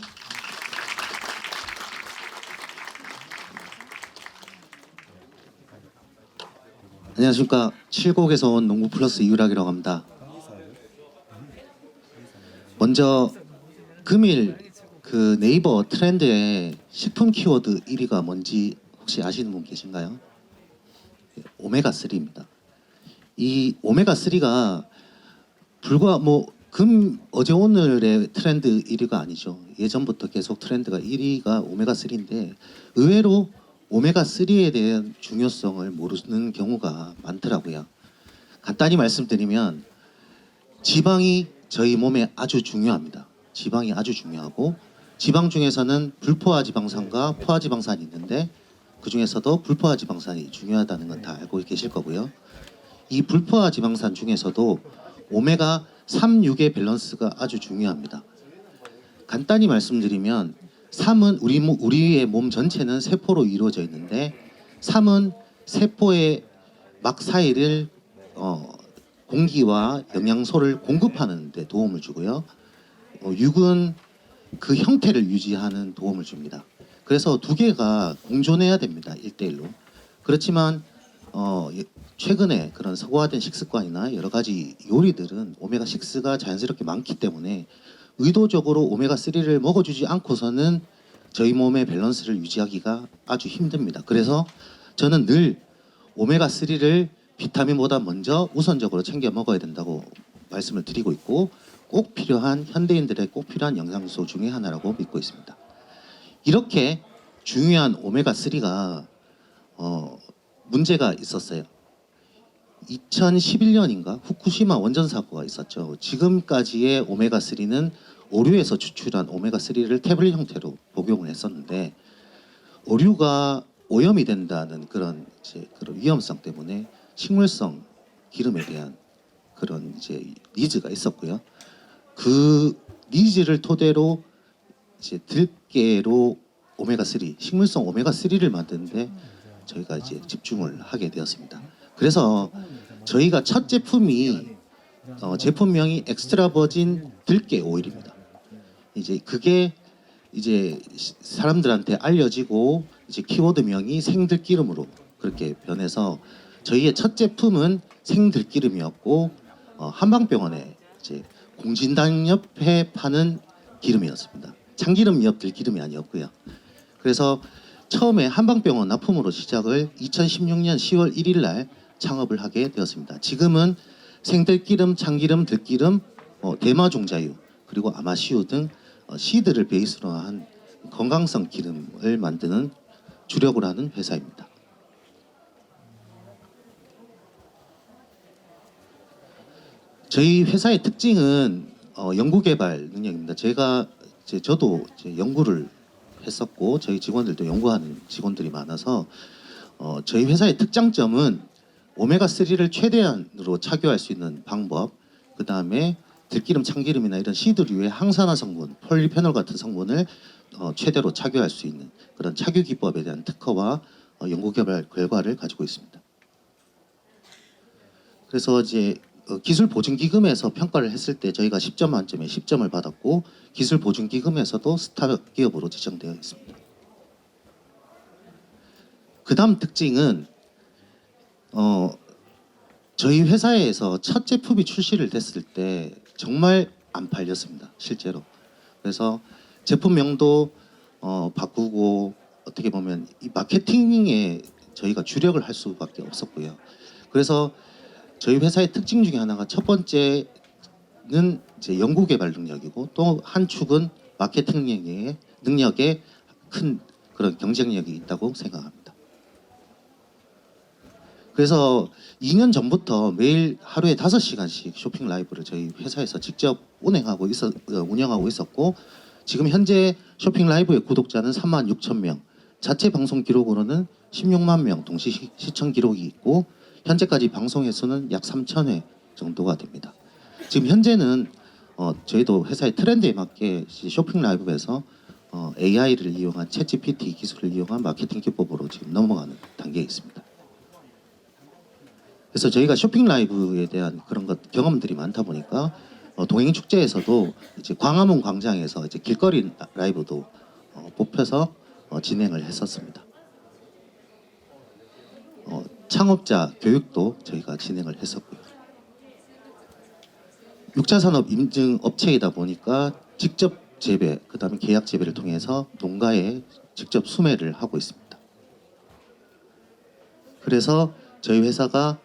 안녕하십니까. 칠곡에서 온 농부 플러스 이유락이라고 합니다. 먼저 금일 그 네이버 트렌드에 식품 키워드 1위가 뭔지 혹시 아시는 분 계신가요? 오메가 3입니다. 이 오메가 3가 불과 어제 오늘의 트렌드 1위가 아니죠. 예전부터 계속 트렌드가 1위가 오메가 3인데 의외로 오메가 3에 대한 중요성을 모르는 경우가 많더라고요. 간단히 말씀드리면 지방이 저희 몸에 아주 중요합니다. 지방이 아주 중요하고 지방 중에서는 불포화 지방산과 포화 지방산이 있는데 그 중에서도 불포화 지방산이 중요하다는 건 다 알고 계실 거고요. 이 불포화 지방산 중에서도 오메가 3, 6의 밸런스가 아주 중요합니다. 간단히 말씀드리면 3은 우리의 몸 전체는 세포로 이루어져 있는데 3은 세포의 막 사이를 공기와 영양소를 공급하는 데 도움을 주고요. 6은 그 형태를 유지하는 도움을 줍니다. 그래서 두 개가 공존해야 됩니다. 1대1로. 그렇지만 최근에 그런 서구화된 식습관이나 여러 가지 요리들은 오메가6가 자연스럽게 많기 때문에 의도적으로 오메가3를 먹어주지 않고서는 저희 몸의 밸런스를 유지하기가 아주 힘듭니다. 그래서 저는 늘 오메가3를 비타민보다 먼저 우선적으로 챙겨 먹어야 된다고 말씀을 드리고 있고 꼭 필요한 현대인들의 꼭 필요한 영양소 중에 하나라고 믿고 있습니다. 이렇게 중요한 오메가3가 문제가 있었어요. 2011년인가 후쿠시마 원전 사고가 있었죠. 지금까지의 오메가3는 오류에서 추출한 오메가3를 태블릿 형태로 복용을 했었는데 오류가 오염이 된다는 그런 위험성 때문에 식물성 기름에 대한 그런 니즈가 있었고요. 그 니즈를 토대로 들깨로 오메가3 식물성 오메가3를 만드는데 저희가 집중을 하게 되었습니다. 그래서 저희가 첫 제품이 제품명이 엑스트라 버진 들깨 오일입니다. 그게 사람들한테 알려지고 키워드명이 생들기름으로 그렇게 변해서 저희의 첫 제품은 생들기름이었고 한방병원에 공진당 옆에 파는 기름이었습니다. 참기름 옆 들기름이 아니었고요. 그래서 처음에 한방병원 납품으로 시작을 2016년 10월 1일 날 창업을 하게 되었습니다. 지금은 생들기름, 참기름, 들기름, 대마종자유 그리고 아마시유 등 시드를 베이스로 한 건강성 기름을 만드는 주력으로 하는 회사입니다. 저희 회사의 특징은 연구개발 능력입니다. 저도 연구를 했었고 저희 직원들도 연구하는 직원들이 많아서 저희 회사의 특장점은 오메가3를 최대한으로 착유할 수 있는 방법, 그 다음에 들기름, 참기름이나 이런 시드류의 항산화 성분, 폴리페놀 같은 성분을 최대로 착유할 수 있는 그런 착유 기법에 대한 특허와 연구개발 결과를 가지고 있습니다. 그래서 기술 보증기금에서 평가를 했을 때 저희가 10점 만점에 10점을 받았고 기술 보증기금에서도 스타 기업으로 지정되어 있습니다. 그 다음 특징은 저희 회사에서 첫 제품이 출시를 됐을 때 정말 안 팔렸습니다. 실제로. 그래서 제품명도 바꾸고 어떻게 보면 이 마케팅에 저희가 주력을 할 수밖에 없었고요. 그래서 저희 회사의 특징 중에 하나가 첫 번째는 연구개발 능력이고 또 한 축은 마케팅 능력에 큰 그런 경쟁력이 있다고 생각합니다. 그래서 2년 전부터 매일 하루에 5시간씩 쇼핑 라이브를 저희 회사에서 직접 운영하고 있었고 지금 현재 쇼핑 라이브의 구독자는 36,000명, 자체 방송 기록으로는 16만 명 동시 시청 기록이 있고 현재까지 방송 횟수는 약 3,000회 정도가 됩니다. 지금 현재는 저희도 회사의 트렌드에 맞게 쇼핑 라이브에서 AI를 이용한 챗GPT 기술을 이용한 마케팅 기법으로 지금 넘어가는 단계에 있습니다. 그래서 저희가 쇼핑 라이브에 대한 그런 경험들이 많다 보니까 동행 축제에서도 광화문 광장에서 길거리 라이브도 뽑혀서 진행을 했었습니다. 창업자 교육도 저희가 진행을 했었고요. 6차 산업 인증 업체이다 보니까 직접 재배, 그다음에 계약 재배를 통해서 농가에 직접 수매를 하고 있습니다. 그래서 저희 회사가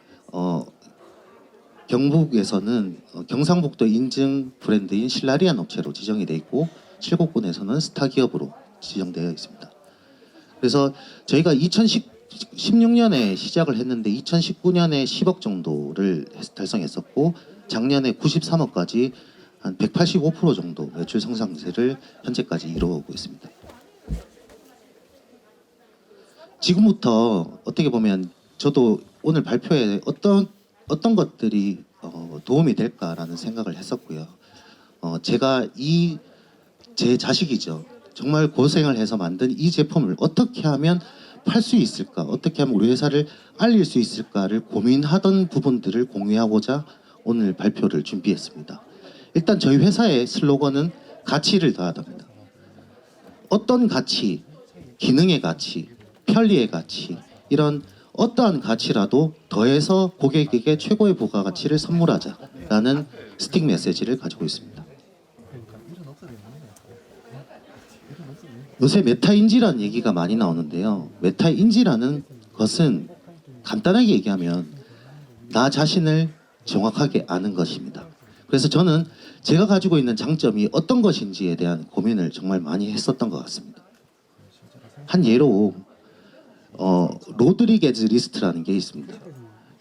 경북에서는 경상북도 인증 브랜드인 실라리안 업체로 지정이 돼 있고 칠곡군에서는 스타 기업으로 지정되어 있습니다. 그래서 저희가 2016년에 시작을 했는데 2019년에 10억 정도를 달성했었고 작년에 93억까지 한 185% 정도 매출 성장세를 현재까지 이루어오고 있습니다. 지금부터 어떻게 보면 저도 오늘 발표에 어떤 것들이 도움이 될까라는 생각을 했었고요. 제가 제 자식이죠. 정말 고생을 해서 만든 이 제품을 어떻게 하면 팔 수 있을까, 어떻게 하면 우리 회사를 알릴 수 있을까를 고민하던 부분들을 공유하고자 오늘 발표를 준비했습니다. 일단 저희 회사의 슬로건은 가치를 더하답니다. 어떤 가치, 기능의 가치, 편리의 가치, 이런 어떠한 가치라도 더해서 고객에게 최고의 부가가치를 선물하자라는 스틱 메시지를 가지고 있습니다. 요새 메타인지라는 얘기가 많이 나오는데요. 메타인지라는 것은 간단하게 얘기하면 나 자신을 정확하게 아는 것입니다. 그래서 저는 제가 가지고 있는 장점이 어떤 것인지에 대한 고민을 정말 많이 했었던 것 같습니다. 한 예로 로드리게즈 리스트라는 게 있습니다.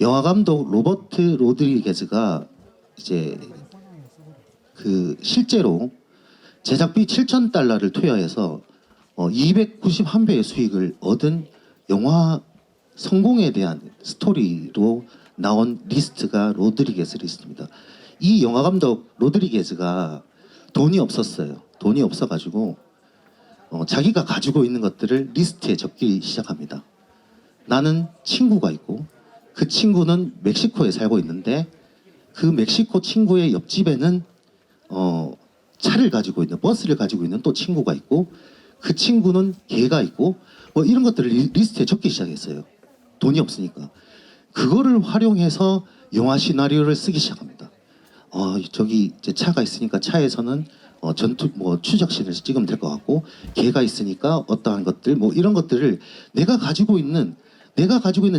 영화 감독 로버트 로드리게즈가 이제 실제로 제작비 7,000달러를 투여해서 291배의 수익을 얻은 영화 성공에 대한 스토리로 나온 리스트가 로드리게즈 리스트입니다. 이 영화 감독 로드리게즈가 돈이 없었어요. 돈이 없어가지고 자기가 가지고 있는 것들을 리스트에 적기 시작합니다. 나는 친구가 있고 그 친구는 멕시코에 살고 있는데 그 멕시코 친구의 옆집에는 차를 가지고 있는 버스를 가지고 있는 또 친구가 있고 그 친구는 개가 있고 이런 것들을 리스트에 적기 시작했어요. 돈이 없으니까. 그거를 활용해서 영화 시나리오를 쓰기 시작합니다. 저기 이제 차가 있으니까 차에서는 추적신을 찍으면 될 것 같고 개가 있으니까 어떠한 것들 이런 것들을 내가 가지고 있는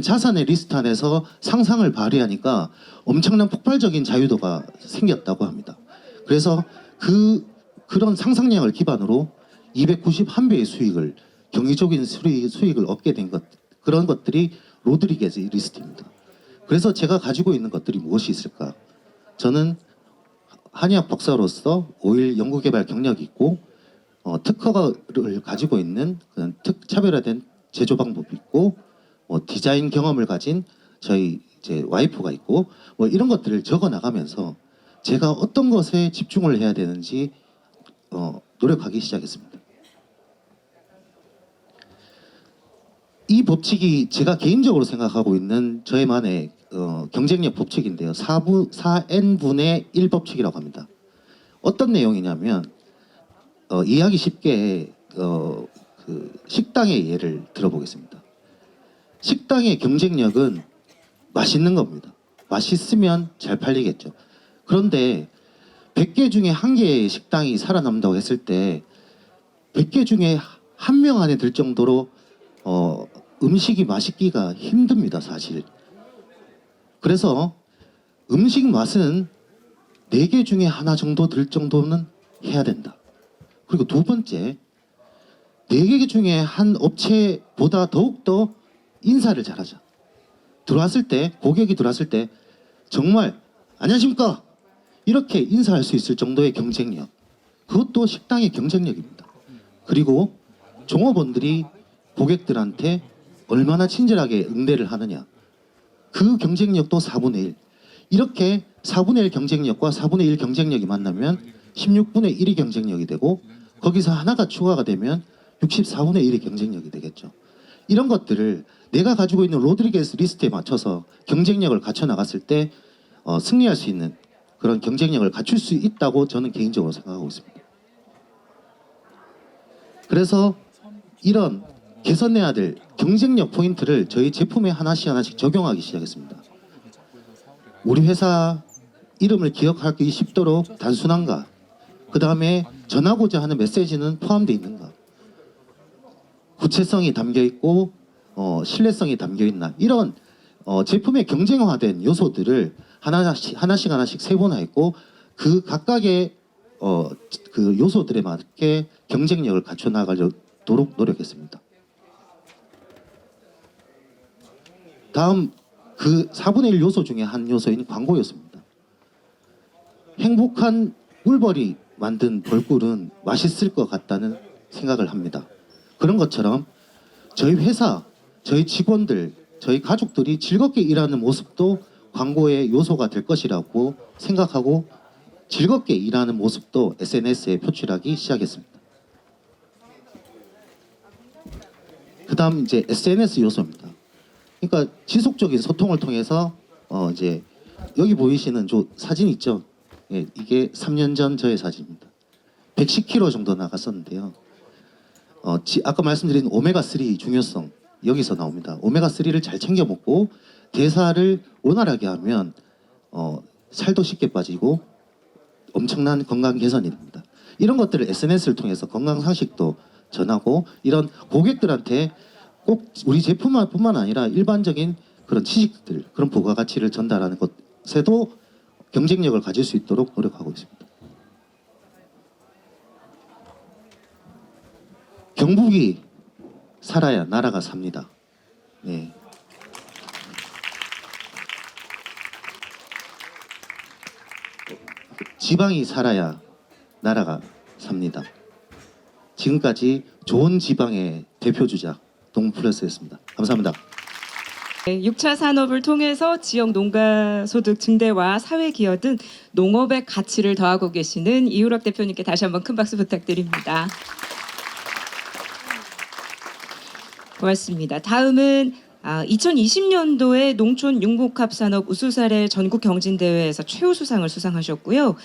자산의 리스트 안에서 상상을 발휘하니까 엄청난 폭발적인 자유도가 생겼다고 합니다. 그래서 그런 상상력을 기반으로 291배의 수익을 경이적인 수익을 얻게 된 그런 것들이 로드리게즈 리스트입니다. 그래서 제가 가지고 있는 것들이 무엇이 있을까? 저는 한의학 박사로서 오일 연구개발 경력이 있고 특허를 가지고 있는 그런 차별화된 제조 방법이 있고 디자인 경험을 가진 저희 이제 와이프가 있고 이런 것들을 적어 나가면서 제가 어떤 것에 집중을 해야 되는지 노력하기 시작했습니다. 이 법칙이 제가 개인적으로 생각하고 있는 저희만의 경쟁력 법칙인데요. 4n분의 1 법칙이라고 합니다. 어떤 내용이냐면 이해하기 쉽게 식당의 예를 들어보겠습니다. 식당의 경쟁력은 맛있는 겁니다. 맛있으면 잘 팔리겠죠. 그런데 100개 중에 1개의 식당이 살아남는다고 했을 때 100개 중에 1명 안에 들 정도로 음식이 맛있기가 힘듭니다, 사실. 그래서 음식 맛은 4개 중에 하나 정도 들 정도는 해야 된다. 그리고 두 번째, 4개 중에 한 업체보다 더욱더 인사를 잘하자. 고객이 들어왔을 때 정말 안녕하십니까? 이렇게 인사할 수 있을 정도의 경쟁력. 그것도 식당의 경쟁력입니다. 그리고 종업원들이 고객들한테 얼마나 친절하게 응대를 하느냐. 그 경쟁력도 4분의 1. 이렇게 4분의 1 경쟁력과 4분의 1 경쟁력이 만나면 16분의 1이 경쟁력이 되고 거기서 하나가 추가가 되면 64분의 1이 경쟁력이 되겠죠. 이런 것들을 내가 가지고 있는 로드리게즈 리스트에 맞춰서 경쟁력을 갖춰 나갔을 때 승리할 수 있는 그런 경쟁력을 갖출 수 있다고 저는 개인적으로 생각하고 있습니다. 그래서 이런 개선해야 될 경쟁력 포인트를 저희 제품에 하나씩 적용하기 시작했습니다. 우리 회사 이름을 기억하기 쉽도록 단순한가? 그 다음에 전하고자 하는 메시지는 포함되어 있는가? 구체성이 담겨 있고 신뢰성이 담겨 있나? 이런 제품의 경쟁화된 요소들을 하나씩 세분화했고 그 각각의 그 요소들에 맞게 경쟁력을 갖춰 나가도록 노력했습니다. 다음 그 4분의 1 요소 중에 한 요소인 광고 요소입니다. 행복한 꿀벌이 만든 벌꿀은 맛있을 것 같다는 생각을 합니다. 그런 것처럼 저희 회사, 저희 직원들, 저희 가족들이 즐겁게 일하는 모습도 광고의 요소가 될 것이라고 생각하고 즐겁게 일하는 모습도 SNS에 표출하기 시작했습니다. 그 다음 이제 SNS 요소입니다. 그러니까 지속적인 소통을 통해서 이제 여기 보이시는 저 사진 있죠? 예, 이게 3년 전 저의 사진입니다. 110kg 정도 나갔었는데요. 아까 말씀드린 오메가3 중요성 여기서 나옵니다. 오메가3를 잘 챙겨 먹고 대사를 원활하게 하면 살도 쉽게 빠지고 엄청난 건강 개선이 됩니다. 이런 것들을 SNS를 통해서 건강 상식도 전하고 이런 고객들한테 꼭 우리 제품뿐만 아니라 일반적인 그런 지식들, 그런 부가가치를 전달하는 것에도 경쟁력을 가질 수 있도록 노력하고 있습니다. 경북이 살아야 나라가 삽니다. 네. 지방이 살아야 나라가 삽니다. 지금까지 좋은 지방의 대표 주자 동플러스였습니다. 감사합니다. 6차 산업을 통해서 지역 농가 소득 증대와 사회 기여 등 농업의 가치를 더하고 계시는 이우락 대표님께 다시 한번 큰 박수 부탁드립니다. 고맙습니다. 다음은 2020년도에 농촌 융복합산업 우수사례 전국 경진대회에서 최우수상을 수상하셨고요.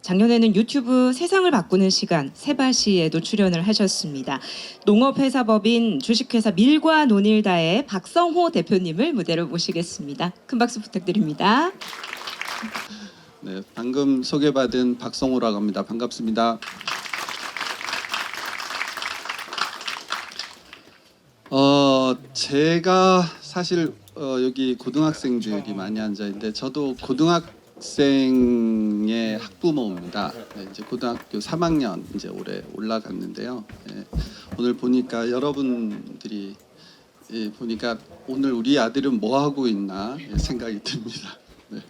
작년에는 유튜브 세상을 바꾸는 시간 세바시에도 출연을 하셨습니다. 농업회사법인 주식회사 밀과 논일다의 박성호 대표님을 무대로 모시겠습니다. 큰 박수 부탁드립니다. 네, 방금 소개받은 박성호라고 합니다. 반갑습니다. 제가 사실 여기 고등학생들이 많이 앉아 있는데 저도 고등학생의 학부모입니다. 네, 이제 고등학교 3학년 이제 올해 올라갔는데요. 네, 오늘 보니까 여러분들이 보니까 오늘 우리 아들은 뭐 하고 있나 생각이 듭니다. 네.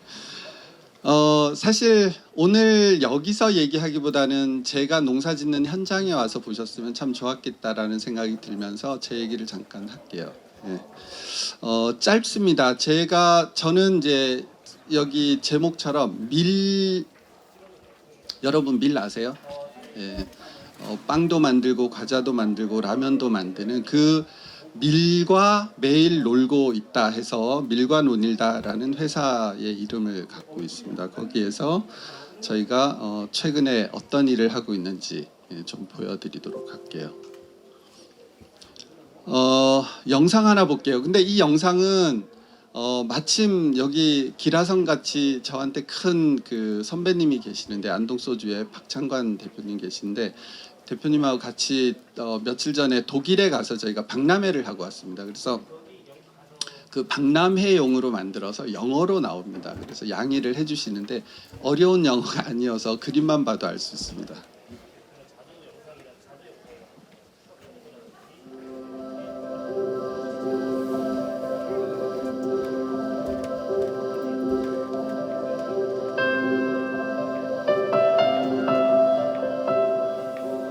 사실 오늘 여기서 얘기하기보다는 제가 농사 짓는 현장에 와서 보셨으면 참 좋았겠다라는 생각이 들면서 제 얘기를 잠깐 할게요. 예. 짧습니다. 저는 이제 여기 제목처럼 여러분 밀 아세요? 예. 빵도 만들고 과자도 만들고 라면도 만드는 그 밀과 매일 놀고 있다 해서 밀과 논일다라는 회사의 이름을 갖고 있습니다. 거기에서 저희가 최근에 어떤 일을 하고 있는지 좀 보여드리도록 할게요. 영상 하나 볼게요. 근데 이 영상은 마침 여기 기라성 같이 저한테 큰 그 선배님이 계시는데 안동소주의 박창관 대표님 계신데 대표님하고 같이 며칠 전에 독일에 가서 저희가 박람회를 하고 왔습니다. 그래서 그 박람회용으로 만들어서 영어로 나옵니다. 그래서 양해를 해주시는데 어려운 영어가 아니어서 그림만 봐도 알 수 있습니다.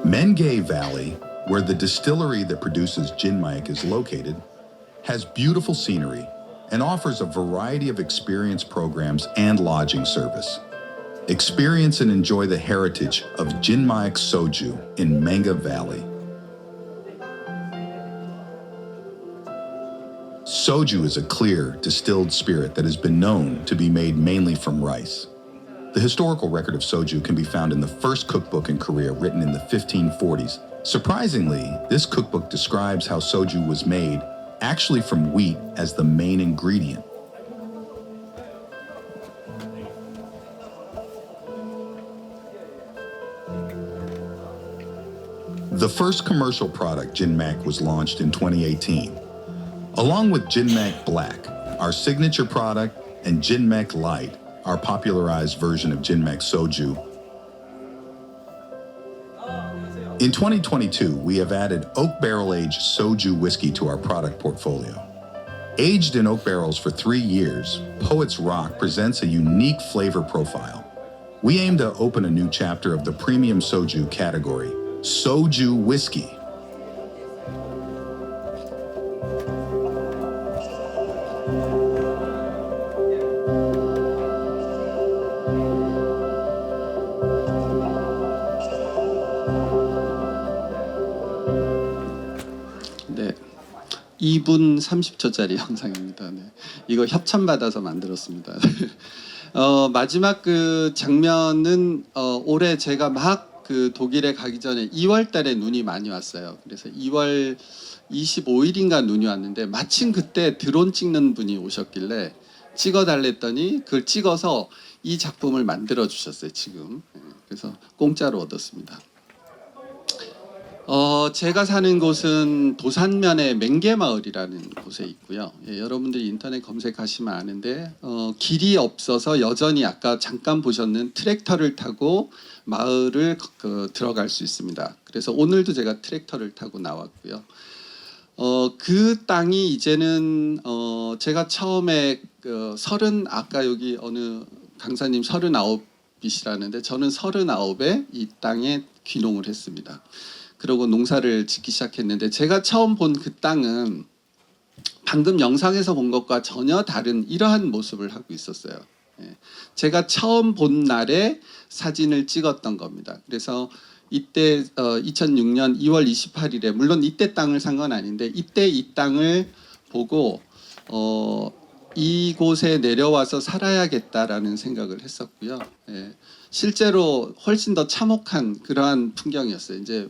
Mengay Valley, where the distillery that produces Jinmaik is located, has beautiful scenery and offers a variety of experience programs and lodging service. Experience and enjoy the heritage of Jinmaik Soju in Manga Valley. Soju is a clear, distilled spirit that has been known to be made mainly from rice. The historical record of soju can be found in the first cookbook in Korea written in the 1540s. Surprisingly, this cookbook describes how soju was made actually from wheat as the main ingredient. The first commercial product, Jinmak, was launched in 2018. Along with Jinmak Black, our signature product, and Jinmek Light, our popularized version of Jinmek Soju. In 2022, we have added oak barrel-aged soju whiskey to our product portfolio. Aged in oak barrels for 3 years, Poets Rock presents a unique flavor profile. We aim to open a new chapter of the premium soju category, soju whiskey. 네. 2분 30초짜리 영상입니다. 네. 이거 협찬 받아서 만들었습니다. 마지막 그 장면은 올해 제가 막 그 독일에 가기 전에 2월 달에 눈이 많이 왔어요. 그래서 2월 25일인가 눈이 왔는데 마침 그때 드론 찍는 분이 오셨길래 찍어달랬더니 그걸 찍어서 이 작품을 만들어 주셨어요. 지금. 그래서 공짜로 얻었습니다. 제가 사는 곳은 도산면의 맹계마을이라는 곳에 있고요. 예, 여러분들이 인터넷 검색하시면 아는데 길이 없어서 여전히 아까 잠깐 보셨는 트랙터를 타고 마을을 들어갈 수 있습니다. 그래서 오늘도 제가 트랙터를 타고 나왔고요. 그 땅이 이제는 제가 처음에 아까 여기 어느 강사님 39이시라는데 저는 39에 이 땅에 귀농을 했습니다. 그러고 농사를 짓기 시작했는데 제가 처음 본 그 땅은 방금 영상에서 본 것과 전혀 다른 이러한 모습을 하고 있었어요. 예. 제가 처음 본 날에 사진을 찍었던 겁니다. 그래서 이때 2006년 2월 28일에 물론 이때 땅을 산 건 아닌데 이때 이 땅을 보고 이곳에 내려와서 살아야겠다라는 생각을 했었고요. 예. 실제로 훨씬 더 참혹한 그러한 풍경이었어요. 이제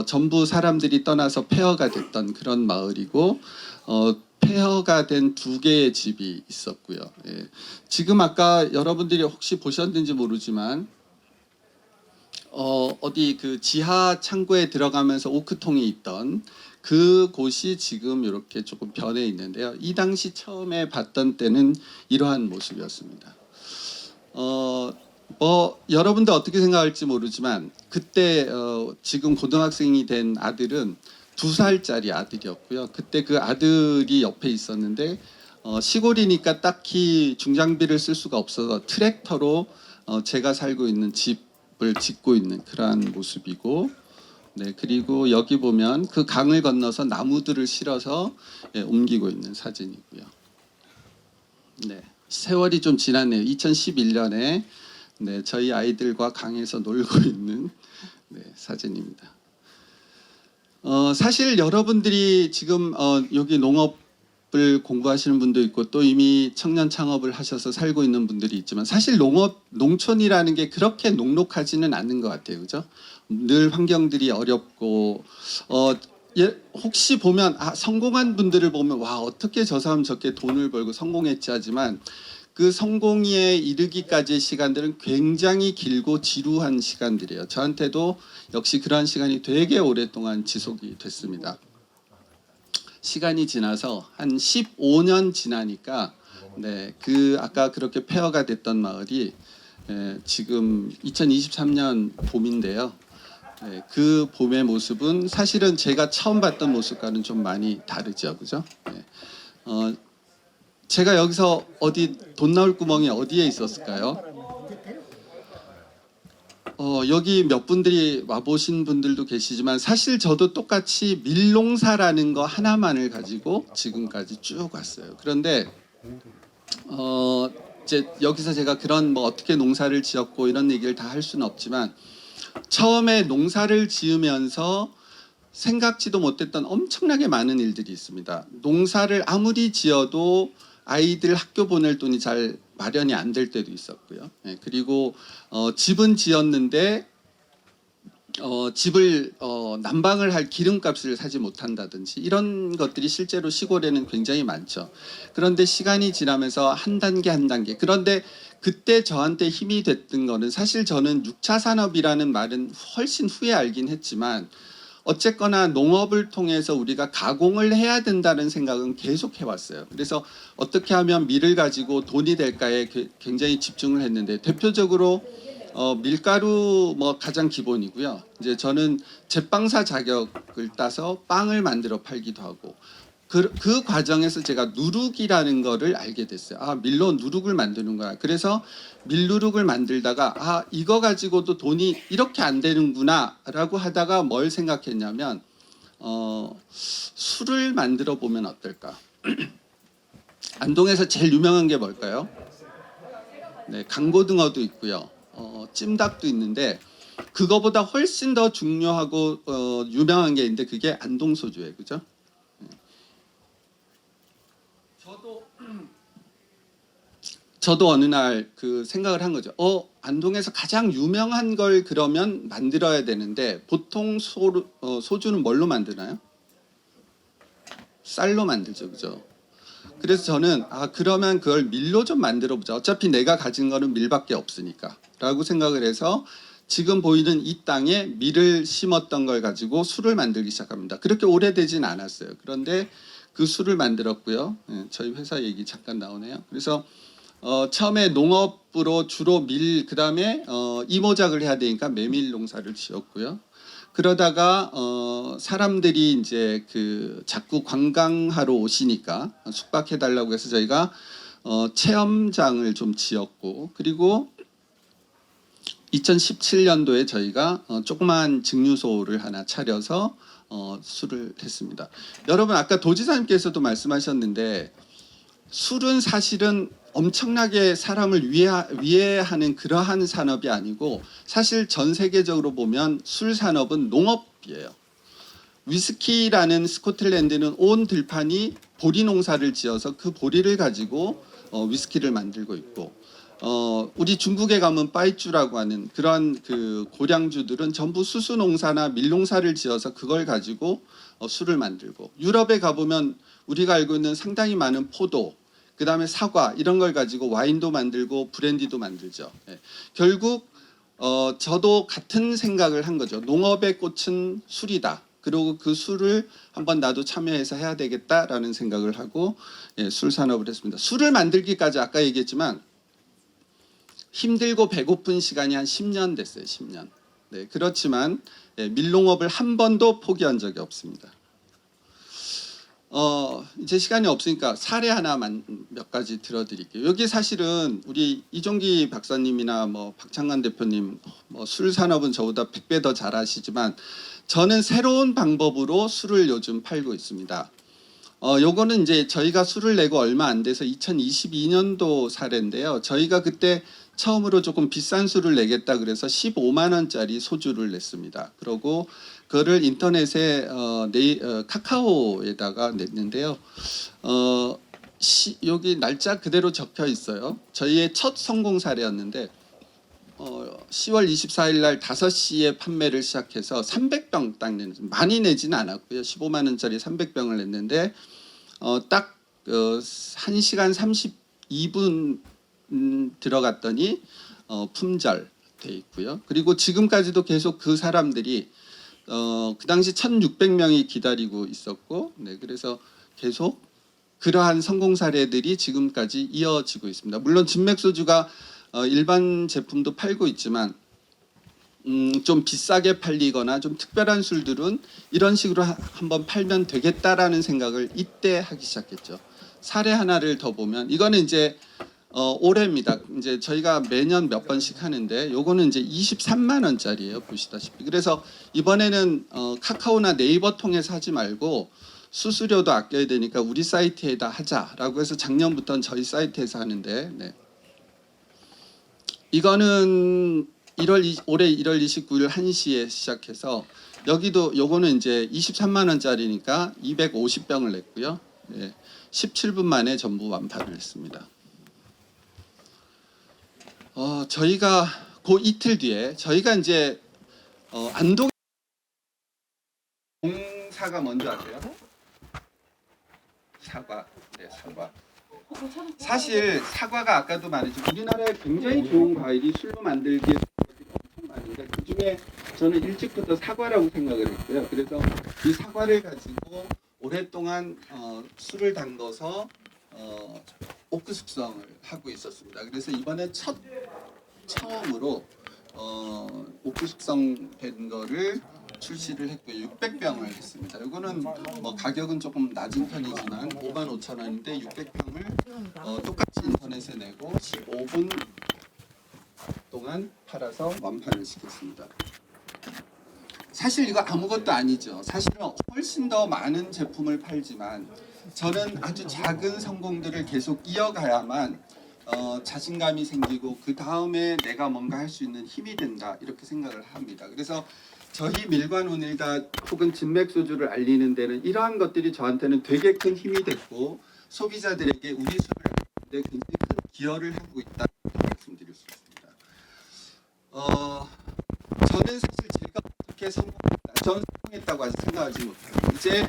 전부 사람들이 떠나서 폐허가 됐던 그런 마을이고 폐허가 된 2개의 집이 있었고요. 예. 지금 아까 여러분들이 혹시 보셨는지 모르지만 어디 그 지하 창고에 들어가면서 오크통이 있던 그 곳이 지금 이렇게 조금 변해 있는데요. 이 당시 처음에 봤던 때는 이러한 모습이었습니다. 여러분들 어떻게 생각할지 모르지만 그때 지금 고등학생이 된 아들은 2살짜리 아들이었고요. 그때 그 아들이 옆에 있었는데 시골이니까 딱히 중장비를 쓸 수가 없어서 트랙터로 제가 살고 있는 집을 짓고 있는 그러한 모습이고, 네, 그리고 여기 보면 그 강을 건너서 나무들을 실어서 옮기고 있는 사진이고요. 네, 세월이 좀 지났네요. 2011년에 네, 저희 아이들과 강에서 놀고 있는 사진입니다. 사실 여러분들이 지금 여기 농업을 공부하시는 분도 있고 또 이미 청년 창업을 하셔서 살고 있는 분들이 있지만 사실 농촌이라는 게 그렇게 녹록하지는 않는 것 같아요, 그죠? 늘 환경들이 어렵고 혹시 보면 성공한 분들을 보면 와 어떻게 저 사람 저렇게 돈을 벌고 성공했지 하지만 그 성공에 이르기까지의 시간들은 굉장히 길고 지루한 시간들이에요. 저한테도 역시 그러한 시간이 되게 오랫동안 지속이 됐습니다. 시간이 지나서 한 15년 지나니까 네, 그 아까 그렇게 폐허가 됐던 마을이 지금 2023년 봄인데요. 네, 그 봄의 모습은 사실은 제가 처음 봤던 모습과는 좀 많이 다르죠, 그죠? 네. 제가 여기서 어디 돈 나올 구멍이 어디에 있었을까요? 여기 몇 분들이 와보신 분들도 계시지만 사실 저도 똑같이 밀농사라는 거 하나만을 가지고 지금까지 쭉 왔어요. 그런데 이제 여기서 제가 그런 어떻게 농사를 지었고 이런 얘기를 다 할 수는 없지만 처음에 농사를 지으면서 생각지도 못했던 엄청나게 많은 일들이 있습니다. 농사를 아무리 지어도 아이들 학교 보낼 돈이 잘 마련이 안 될 때도 있었고요. 네, 그리고 집은 지었는데 집을 난방을 할 기름값을 사지 못한다든지 이런 것들이 실제로 시골에는 굉장히 많죠. 그런데 시간이 지나면서 한 단계 한 단계. 그런데 그때 저한테 힘이 됐던 거는 사실 저는 6차 산업이라는 말은 훨씬 후에 알긴 했지만 어쨌거나 농업을 통해서 우리가 가공을 해야 된다는 생각은 계속 해왔어요. 그래서 어떻게 하면 밀을 가지고 돈이 될까에 굉장히 집중을 했는데 대표적으로 밀가루 뭐 가장 기본이고요. 이제 저는 제빵사 자격을 따서 빵을 만들어 팔기도 하고 그 과정에서 제가 누룩이라는 거를 알게 됐어요. 아, 밀로 누룩을 만드는구나. 그래서 밀누룩을 만들다가 아, 이거 가지고도 돈이 이렇게 안 되는구나라고 하다가 뭘 생각했냐면 술을 만들어 보면 어떨까? 안동에서 제일 유명한 게 뭘까요? 네, 강고등어도 있고요. 찜닭도 있는데 그거보다 훨씬 더 중요하고 유명한 게 있는데 그게 안동 소주예요. 그죠? 저도 어느 날 그 생각을 한 거죠. 안동에서 가장 유명한 걸 그러면 만들어야 되는데 보통 소주는 뭘로 만드나요? 쌀로 만들죠, 그죠? 그래서 저는 그러면 그걸 밀로 좀 만들어 보자. 어차피 내가 가진 거는 밀밖에 없으니까라고 생각을 해서 지금 보이는 이 땅에 밀을 심었던 걸 가지고 술을 만들기 시작합니다. 그렇게 오래되진 않았어요. 그런데 그 술을 만들었고요. 저희 회사 얘기 잠깐 나오네요. 그래서 처음에 농업으로 주로 밀, 그다음에 이모작을 해야 되니까 메밀 농사를 지었고요. 그러다가 사람들이 이제 그 자꾸 관광하러 오시니까 숙박해 달라고 해서 저희가 체험장을 좀 지었고, 그리고 2017년도에 저희가 조그만 증류소를 하나 차려서 술을 했습니다. 여러분 아까 도지사님께서도 말씀하셨는데 술은 사실은 엄청나게 사람을 위해하는 그러한 산업이 아니고 사실 전 세계적으로 보면 술 산업은 농업이에요. 위스키라는 스코틀랜드는 온 들판이 보리 농사를 지어서 그 보리를 가지고 위스키를 만들고 있고 우리 중국에 가면 빠이쭈라고 하는 그런 그 고량주들은 전부 수수 농사나 밀 농사를 지어서 그걸 가지고 술을 만들고 유럽에 가보면 우리가 알고 있는 상당히 많은 포도 그 다음에 사과 이런 걸 가지고 와인도 만들고 브랜디도 만들죠. 결국 저도 같은 생각을 한 거죠. 농업의 꽃은 술이다. 그리고 그 술을 한번 나도 참여해서 해야 되겠다라는 생각을 하고 술 산업을 했습니다. 술을 만들기까지 아까 얘기했지만 힘들고 배고픈 시간이 한 10년 됐어요. 10년. 네, 그렇지만 밀농업을 한 번도 포기한 적이 없습니다. 이제 시간이 없으니까 사례 하나만 몇 가지 들어드릴게요. 여기 사실은 우리 이종기 박사님이나 뭐 박창관 대표님 뭐 술 산업은 저보다 100배 더 잘 아시지만 저는 새로운 방법으로 술을 요즘 팔고 있습니다. 요거는 이제 저희가 술을 내고 얼마 안 돼서 2022년도 사례인데요. 저희가 그때 처음으로 조금 비싼 술을 내겠다 그래서 15만 원짜리 소주를 냈습니다. 그러고 그거를 인터넷에 카카오에다가 냈는데요. 여기 날짜 그대로 적혀 있어요. 저희의 첫 성공 사례였는데 10월 24일 날 5시에 판매를 시작해서 300병 딱 내는, 많이 내지는 않았고요. 15만 원짜리 300병을 냈는데 딱 1시간 32분 들어갔더니 품절 돼 있고요. 그리고 지금까지도 계속 그 사람들이 그 당시 1,600명이 기다리고 있었고, 네, 그래서 계속 그러한 성공 사례들이 지금까지 이어지고 있습니다. 물론 진맥 소주가 일반 제품도 팔고 있지만 좀 비싸게 팔리거나 좀 특별한 술들은 이런 식으로 한번 팔면 되겠다라는 생각을 이때 하기 시작했죠. 사례 하나를 더 보면 이거는 이제 올해입니다. 이제 저희가 매년 몇 번씩 하는데 요거는 이제 23만 원짜리예요. 보시다시피. 그래서 이번에는 카카오나 네이버 통해서 하지 말고 수수료도 아껴야 되니까 우리 사이트에다 하자라고 해서 작년부터는 저희 사이트에서 하는데, 네. 이거는 올해 1월 29일 1시에 시작해서 여기도 요거는 이제 23만 원짜리니까 250병을 냈고요. 네. 17분 만에 전부 완판을 했습니다. 저희가 그 이틀 뒤에 저희가 이제 안동 공사가 뭔지 아세요? 사과. 네, 사과. 사실 사과가 아까도 말했지만 우리나라에 굉장히 좋은 과일이 술로 만들기에 엄청 많은데 그중에 저는 일찍부터 사과라고 생각을 했고요. 그래서 이 사과를 가지고 오랫동안 술을 담궈서 오크 숙성을 하고 있었습니다. 그래서 이번에 처음으로 오크 숙성된 거를 출시를 했고요. 600병을 했습니다. 이거는 뭐 가격은 조금 낮은 편이지만 55,000원인데 600병을 똑같이 인터넷에 내고 15분 동안 팔아서 완판을 시켰습니다. 사실 이거 아무것도 아니죠. 사실은 훨씬 더 많은 제품을 팔지만 저는 아주 작은 성공들을 계속 이어가야만 자신감이 생기고 그 다음에 내가 뭔가 할 수 있는 힘이 된다 이렇게 생각을 합니다. 그래서 저희 밀관오닐다 혹은 진맥소주를 알리는 데는 이러한 것들이 저한테는 되게 큰 힘이 됐고 소비자들에게 우리 술을 알리는데 굉장히 큰 기여를 하고 있다고 말씀드릴 수 있습니다. 저는 사실 제가 어떻게 성공했다, 저는 성공했다고 아직 생각하지 못하고 이제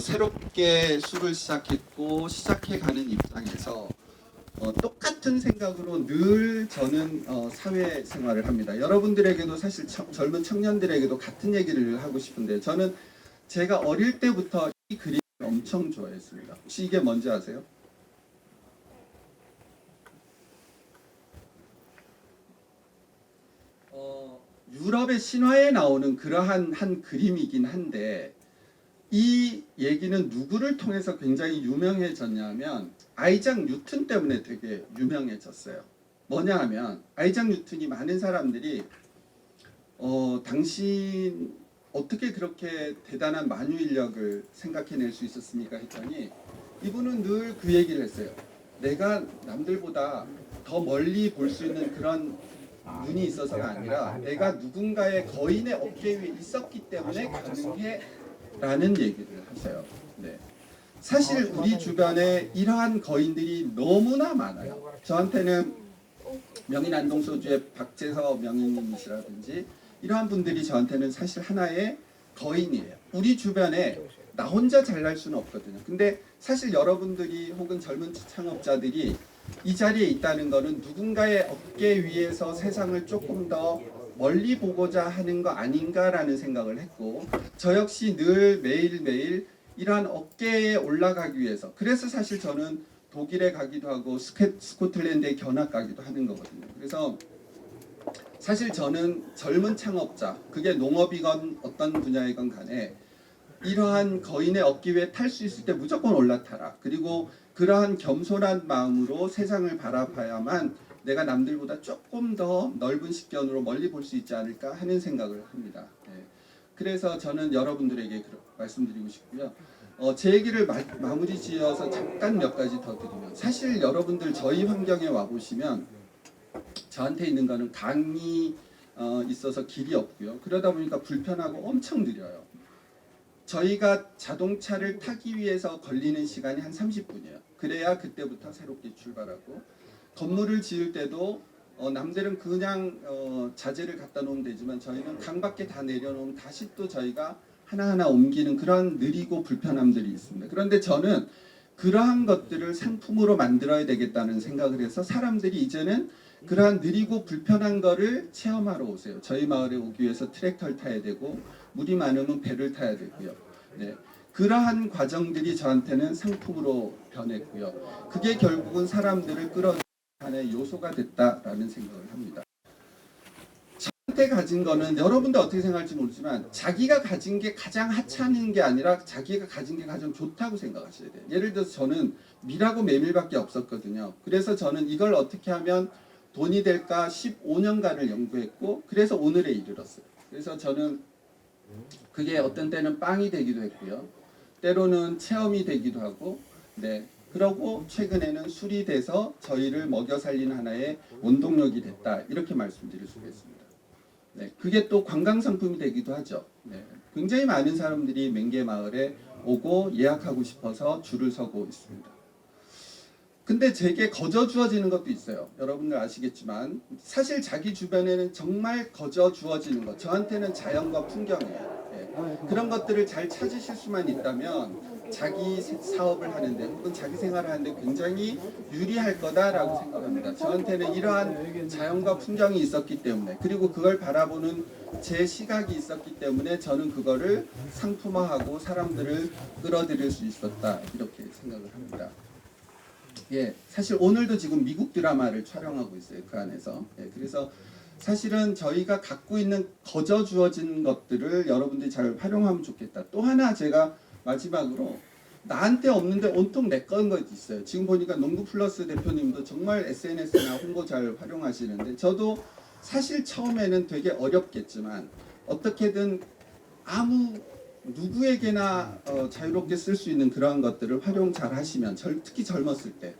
새롭게 술을 시작했고 시작해가는 입장에서 똑같은 생각으로 늘 저는 사회생활을 합니다. 여러분들에게도 사실 젊은 청년들에게도 같은 얘기를 하고 싶은데 저는 제가 어릴 때부터 이 그림을 엄청 좋아했습니다. 혹시 이게 뭔지 아세요? 유럽의 신화에 나오는 그러한 한 그림이긴 한데 이 얘기는 누구를 통해서 굉장히 유명해졌냐면 아이작 뉴튼 때문에 되게 유명해졌어요. 뭐냐 하면 아이작 뉴튼이 많은 사람들이 당신 어떻게 그렇게 대단한 만유인력을 생각해낼 수 있었습니까 했더니 이분은 늘 그 얘기를 했어요. 내가 남들보다 더 멀리 볼 수 있는 그런 눈이 있어서가 아니라 내가 누군가의 거인의 어깨 위에 있었기 때문에 가능해 라는 얘기를 하세요. 네. 사실 우리 주변에 이러한 거인들이 너무나 많아요. 저한테는 명인 안동소주의 박재서 명인님이시라든지 이러한 분들이 저한테는 사실 하나의 거인이에요. 우리 주변에 나 혼자 잘날 수는 없거든요. 근데 사실 여러분들이 혹은 젊은 창업자들이 이 자리에 있다는 것은 누군가의 어깨 위에서 세상을 조금 더 멀리 보고자 하는 거 아닌가라는 생각을 했고 저 역시 늘 매일매일 이러한 어깨에 올라가기 위해서 그래서 사실 저는 독일에 가기도 하고 스코틀랜드에 견학 가기도 하는 거거든요. 그래서 사실 저는 젊은 창업자 그게 농업이건 어떤 분야이건 간에 이러한 거인의 어깨 위에 탈 수 있을 때 무조건 올라타라. 그리고 그러한 겸손한 마음으로 세상을 바라봐야만 내가 남들보다 조금 더 넓은 식견으로 멀리 볼 수 있지 않을까 하는 생각을 합니다. 네. 그래서 저는 여러분들에게 말씀드리고 싶고요. 제 얘기를 마무리 지어서 잠깐 몇 가지 더 드리면 사실 여러분들 저희 환경에 와보시면 저한테 있는 거는 강이 있어서 길이 없고요. 그러다 보니까 불편하고 엄청 느려요. 저희가 자동차를 타기 위해서 걸리는 시간이 한 30분이에요. 그래야 그때부터 새롭게 출발하고 건물을 지을 때도 남들은 그냥 자재를 갖다 놓으면 되지만 저희는 강 밖에 다 내려놓으면 다시 또 저희가 하나하나 옮기는 그런 느리고 불편함들이 있습니다. 그런데 저는 그러한 것들을 상품으로 만들어야 되겠다는 생각을 해서 사람들이 이제는 그러한 느리고 불편한 거를 체험하러 오세요. 저희 마을에 오기 위해서 트랙터를 타야 되고 물이 많으면 배를 타야 되고요. 네. 그러한 과정들이 저한테는 상품으로 변했고요. 그게 결국은 사람들을 끌어들이는 하나의 요소가 됐다라는 생각을 합니다. 저한테 가진 거는 여러분들 어떻게 생각할지 모르지만 자기가 가진 게 가장 하찮은 게 아니라 자기가 가진 게 가장 좋다고 생각하셔야 돼요. 예를 들어서 저는 밀하고 메밀밖에 없었거든요. 그래서 저는 이걸 어떻게 하면 돈이 될까 15년간을 연구했고 그래서 오늘에 이르렀어요. 그래서 저는 그게 어떤 때는 빵이 되기도 했고요. 때로는 체험이 되기도 하고 네. 그러고 최근에는 술이 돼서 저희를 먹여 살리는 하나의 원동력이 됐다. 이렇게 말씀드릴 수가 있습니다. 네. 그게 또 관광 상품이 되기도 하죠. 네. 굉장히 많은 사람들이 맹계 마을에 오고 예약하고 싶어서 줄을 서고 있습니다. 근데 제게 거저 주어지는 것도 있어요. 여러분들 아시겠지만 사실 자기 주변에는 정말 거저 주어지는 것. 저한테는 자연과 풍경이에요. 예. 그런 것들을 잘 찾으실 수만 있다면 자기 사업을 하는데 혹은 자기 생활을 하는데 굉장히 유리할 거다라고 생각합니다. 저한테는 이러한 자연과 풍경이 있었기 때문에 그리고 그걸 바라보는 제 시각이 있었기 때문에 저는 그거를 상품화하고 사람들을 끌어들일 수 있었다 이렇게 생각을 합니다. 예, 사실 오늘도 지금 미국 드라마를 촬영하고 있어요. 그 안에서. 예, 그래서 사실은 저희가 갖고 있는 거저 주어진 것들을 여러분들이 잘 활용하면 좋겠다. 또 하나 제가 마지막으로 나한테 없는데 온통 내 건 것도 있어요. 지금 보니까 농구 플러스 대표님도 정말 SNS나 홍보 잘 활용하시는데 저도 사실 처음에는 되게 어렵겠지만 어떻게든 아무 누구에게나 자유롭게 쓸 수 있는 그러한 것들을 활용 잘 하시면 특히 젊었을 때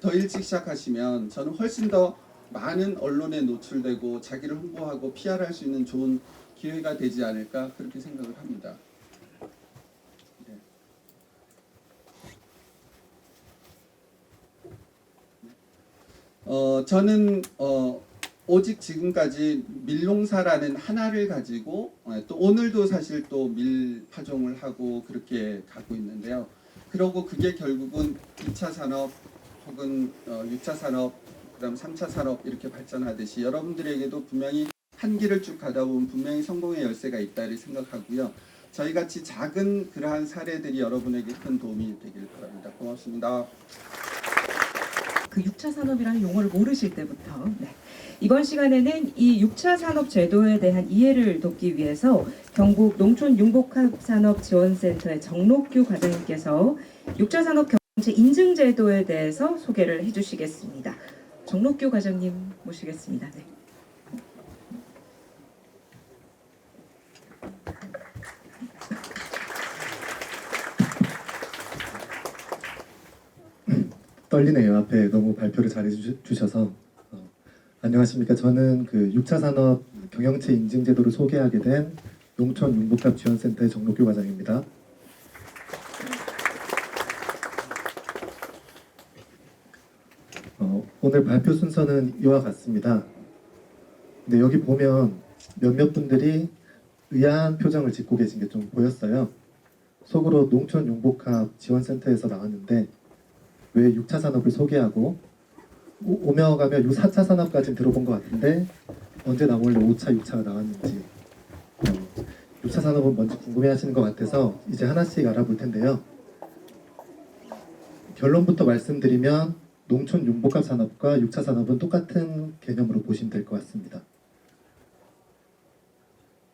더 일찍 시작하시면 저는 훨씬 더 많은 언론에 노출되고 자기를 홍보하고 PR할 수 있는 좋은 기회가 되지 않을까 그렇게 생각을 합니다. 저는 오직 지금까지 밀농사라는 하나를 가지고 또 오늘도 사실 또 밀 파종을 하고 그렇게 가고 있는데요. 그러고 그게 결국은 2차 산업 혹은 6차 산업 그다음 3차 산업 이렇게 발전하듯이 여러분들에게도 분명히 한 길을 쭉 가다 보면 분명히 성공의 열쇠가 있다를 생각하고요. 저희 같이 작은 그러한 사례들이 여러분에게 큰 도움이 되길 바랍니다. 고맙습니다. 그 6차 산업이라는 용어를 모르실 때부터 이번 시간에는 이 6차 산업 제도에 대한 이해를 돕기 위해서 경북 농촌융복합산업지원센터의 정록규 과장님께서 6차 산업 경제 인증 제도에 대해서 소개를 해주시겠습니다. 정록규 과장님 모시겠습니다. 네. 떨리네요. 앞에 너무 발표를 잘해 주셔서. 안녕하십니까. 저는 그 6차 산업 경영체 인증 제도를 소개하게 된 농촌융복합지원센터의 정록규 과장입니다. 오늘 발표 순서는 이와 같습니다. 근데 여기 보면 몇몇 분들이 의아한 표정을 짓고 계신 게 좀 보였어요. 속으로 농촌융복합지원센터에서 나왔는데 왜 6차 산업을 소개하고 오며 가며 4차 산업까지는 들어본 것 같은데 언제 나올래 5차, 6차가 나왔는지 6차 산업은 뭔지 궁금해하시는 것 같아서 이제 하나씩 알아볼 텐데요. 결론부터 말씀드리면 농촌 융복합 산업과 6차 산업은 똑같은 개념으로 보시면 될 것 같습니다.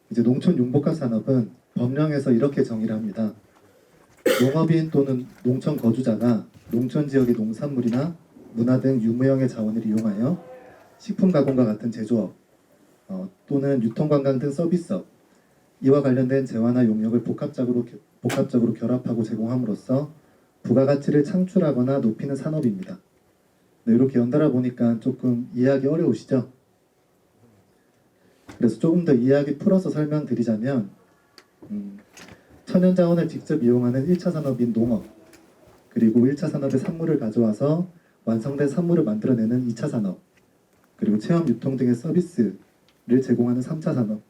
이제 농촌 융복합 산업은 법령에서 이렇게 정의를 합니다. 농업인 또는 농촌 거주자가 농촌 지역의 농산물이나 문화 등 유무형의 자원을 이용하여 식품 가공과 같은 제조업 또는 유통관광 등 서비스업 이와 관련된 재화나 용역을 복합적으로 결합하고 제공함으로써 부가가치를 창출하거나 높이는 산업입니다. 네, 이렇게 연달아 보니까 조금 이해하기 어려우시죠? 그래서 조금 더 이해하기 풀어서 설명드리자면 천연자원을 직접 이용하는 1차 산업인 농업 그리고 1차 산업의 산물을 가져와서 완성된 산물을 만들어내는 2차 산업 그리고 체험 유통 등의 서비스를 제공하는 3차 산업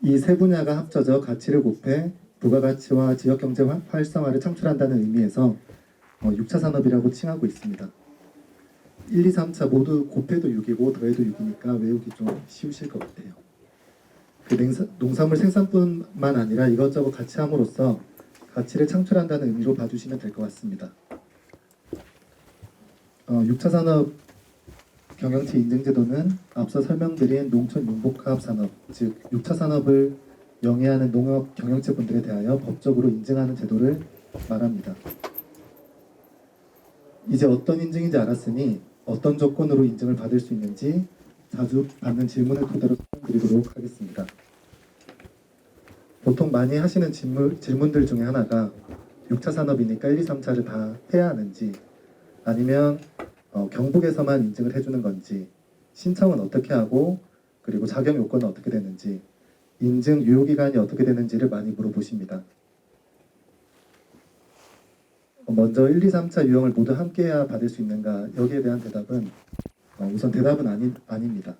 이 세 분야가 합쳐져 가치를 곱해 부가가치와 지역경제 활성화를 창출한다는 의미에서 6차 산업이라고 칭하고 있습니다. 1, 2, 3차 모두 곱해도 6이고 더해도 6이니까 외우기 좀 쉬우실 것 같아요. 그 농산물 생산뿐만 아니라 이것저것 같이 함으로써 가치를 창출한다는 의미로 봐주시면 될 것 같습니다. 6차 산업 경영체 인증제도는 앞서 설명드린 농촌 융복합 산업, 즉 6차 산업을 영위하는 농업 경영체 분들에 대하여 법적으로 인증하는 제도를 말합니다. 이제 어떤 인증인지 알았으니 어떤 조건으로 인증을 받을 수 있는지 자주 받는 질문을 토대로 드리도록 하겠습니다. 보통 많이 하시는 질문들 중에 하나가 6차 산업이니까 1, 2, 3차를 다 해야 하는지 아니면 경북에서만 인증을 해주는 건지 신청은 어떻게 하고 그리고 자격 요건은 어떻게 되는지 인증 유효기간이 어떻게 되는지를 많이 물어보십니다. 먼저 1, 2, 3차 유형을 모두 함께해야 받을 수 있는가 여기에 대한 대답은 우선 대답은 아닙니다.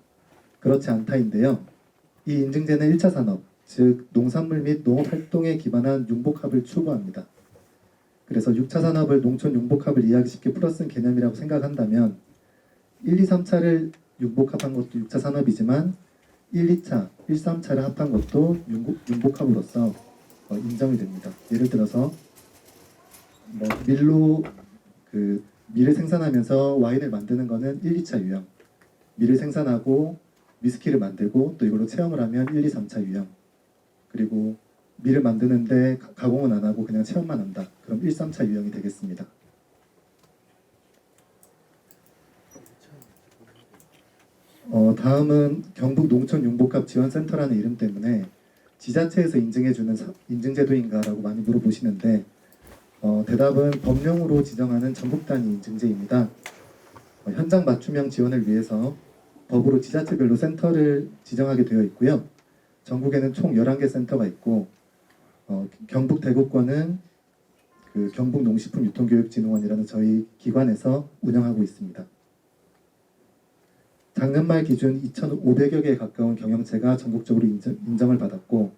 그렇지 않다인데요. 이 인증제는 1차 산업, 즉 농산물 및 농업 활동에 기반한 융복합을 추구합니다. 그래서 6차 산업을 농촌 융복합을 이해하기 쉽게 풀어쓴 개념이라고 생각한다면 1, 2, 3차를 융복합한 것도 6차 산업이지만 1, 2차, 1, 3차를 합한 것도 융복합으로서 인정이 됩니다. 예를 들어서 밀로 밀을 생산하면서 와인을 만드는 거는 1, 2차 유형, 밀을 생산하고 위스키를 만들고 또 이걸로 체험을 하면 1, 2, 3차 유형, 그리고 밀을 만드는데 가공은 안 하고 그냥 체험만 한다. 그럼 1, 3차 유형이 되겠습니다. 다음은 경북 농촌 융복합 지원센터라는 이름 때문에 지자체에서 인증해주는 인증제도인가라고 많이 물어보시는데 대답은 법령으로 지정하는 전국 단위 인증제입니다. 현장 맞춤형 지원을 위해서 법으로 지자체별로 센터를 지정하게 되어 있고요. 전국에는 총 11개 센터가 있고 경북 대구권은 경북농식품유통교육진흥원이라는 저희 기관에서 운영하고 있습니다. 작년 말 기준 2,500여 개에 가까운 경영체가 전국적으로 인정을 받았고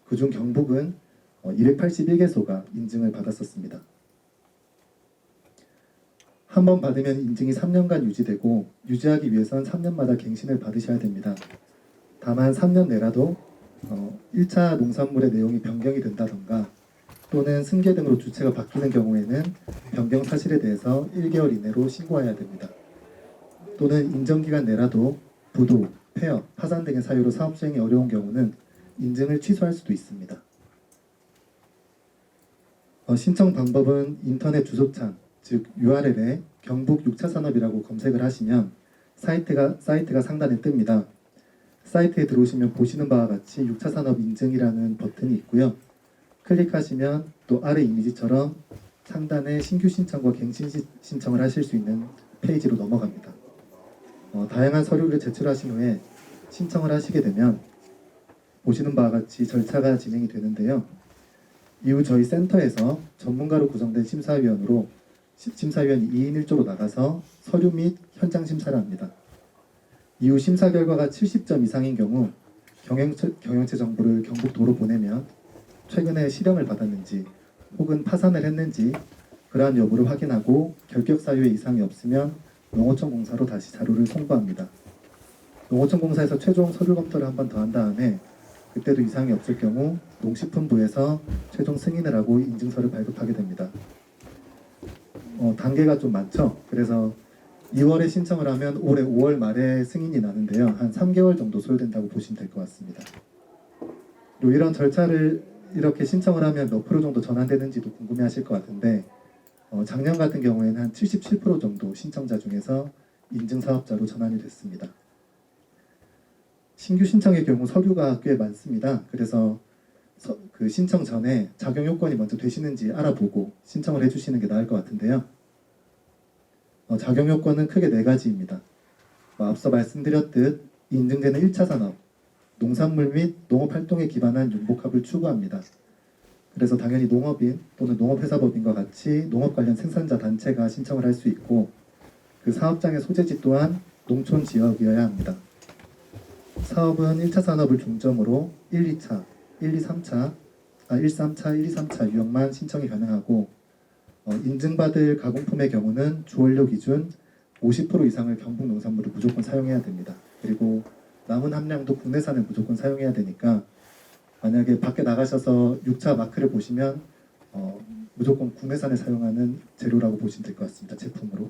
그중 경북은 281개소가 인증을 받았었습니다. 한 번 받으면 인증이 3년간 유지되고 유지하기 위해선 3년마다 갱신을 받으셔야 됩니다. 다만 3년 내라도 1차 농산물의 내용이 변경이 된다던가 또는 승계 등으로 주체가 바뀌는 경우에는 변경 사실에 대해서 1개월 이내로 신고해야 됩니다. 또는 인정기간 내라도 부도, 폐업, 파산 등의 사유로 사업 수행이 어려운 경우는 인증을 취소할 수도 있습니다. 신청 방법은 인터넷 주소창, 즉 URL에 경북 6차 산업이라고 검색을 하시면 사이트가 상단에 뜹니다. 사이트에 들어오시면 보시는 바와 같이 6차 산업 인증이라는 버튼이 있고요. 클릭하시면 또 아래 이미지처럼 상단에 신규 신청과 갱신 신청을 하실 수 있는 페이지로 넘어갑니다. 다양한 서류를 제출하신 후에 신청을 하시게 되면 보시는 바와 같이 절차가 진행이 되는데요. 이후 저희 센터에서 전문가로 구성된 심사위원이 2인 1조로 나가서 서류 및 현장 심사를 합니다. 이후 심사 결과가 70점 이상인 경우 경영체 정보를 경북도로 보내면 최근에 실형을 받았는지 혹은 파산을 했는지 그러한 여부를 확인하고 결격 사유에 이상이 없으면 농어촌 공사로 다시 자료를 송부합니다. 농어촌 공사에서 최종 서류 검토를 한 번 더 한 다음에 그때도 이상이 없을 경우 농식품부에서 최종 승인을 하고 인증서를 발급하게 됩니다. 단계가 좀 많죠. 그래서 2월에 신청을 하면 올해 5월 말에 승인이 나는데요. 한 3개월 정도 소요된다고 보시면 될 것 같습니다. 그리고 이런 절차를 이렇게 신청을 하면 몇 프로 정도 전환되는지도 궁금해하실 것 같은데 작년 같은 경우에는 한 77% 정도 신청자 중에서 인증사업자로 전환이 됐습니다. 신규 신청의 경우 서류가 꽤 많습니다. 그래서 그 신청 전에 작용 요건이 먼저 되시는지 알아보고 신청을 해주시는 게 나을 것 같은데요. 작용 요건은 크게 4가지입니다. 앞서 말씀드렸듯 인증제는 1차 산업, 농산물 및 농업활동에 기반한 융복합을 추구합니다. 그래서 당연히 농업인 또는 농업회사법인과 같이 농업 관련 생산자 단체가 신청을 할 수 있고 그 사업장의 소재지 또한 농촌 지역이어야 합니다. 사업은 1차 산업을 중점으로 1, 2차, 1, 2, 3차, 1, 3차, 1, 2, 3차 유형만 신청이 가능하고 인증받을 가공품의 경우는 주원료 기준 50% 이상을 경북 농산물을 무조건 사용해야 됩니다. 그리고 남은 함량도 국내산을 무조건 사용해야 되니까 만약에 밖에 나가셔서 6차 마크를 보시면 무조건 국내산을 사용하는 재료라고 보시면 될 것 같습니다. 제품으로.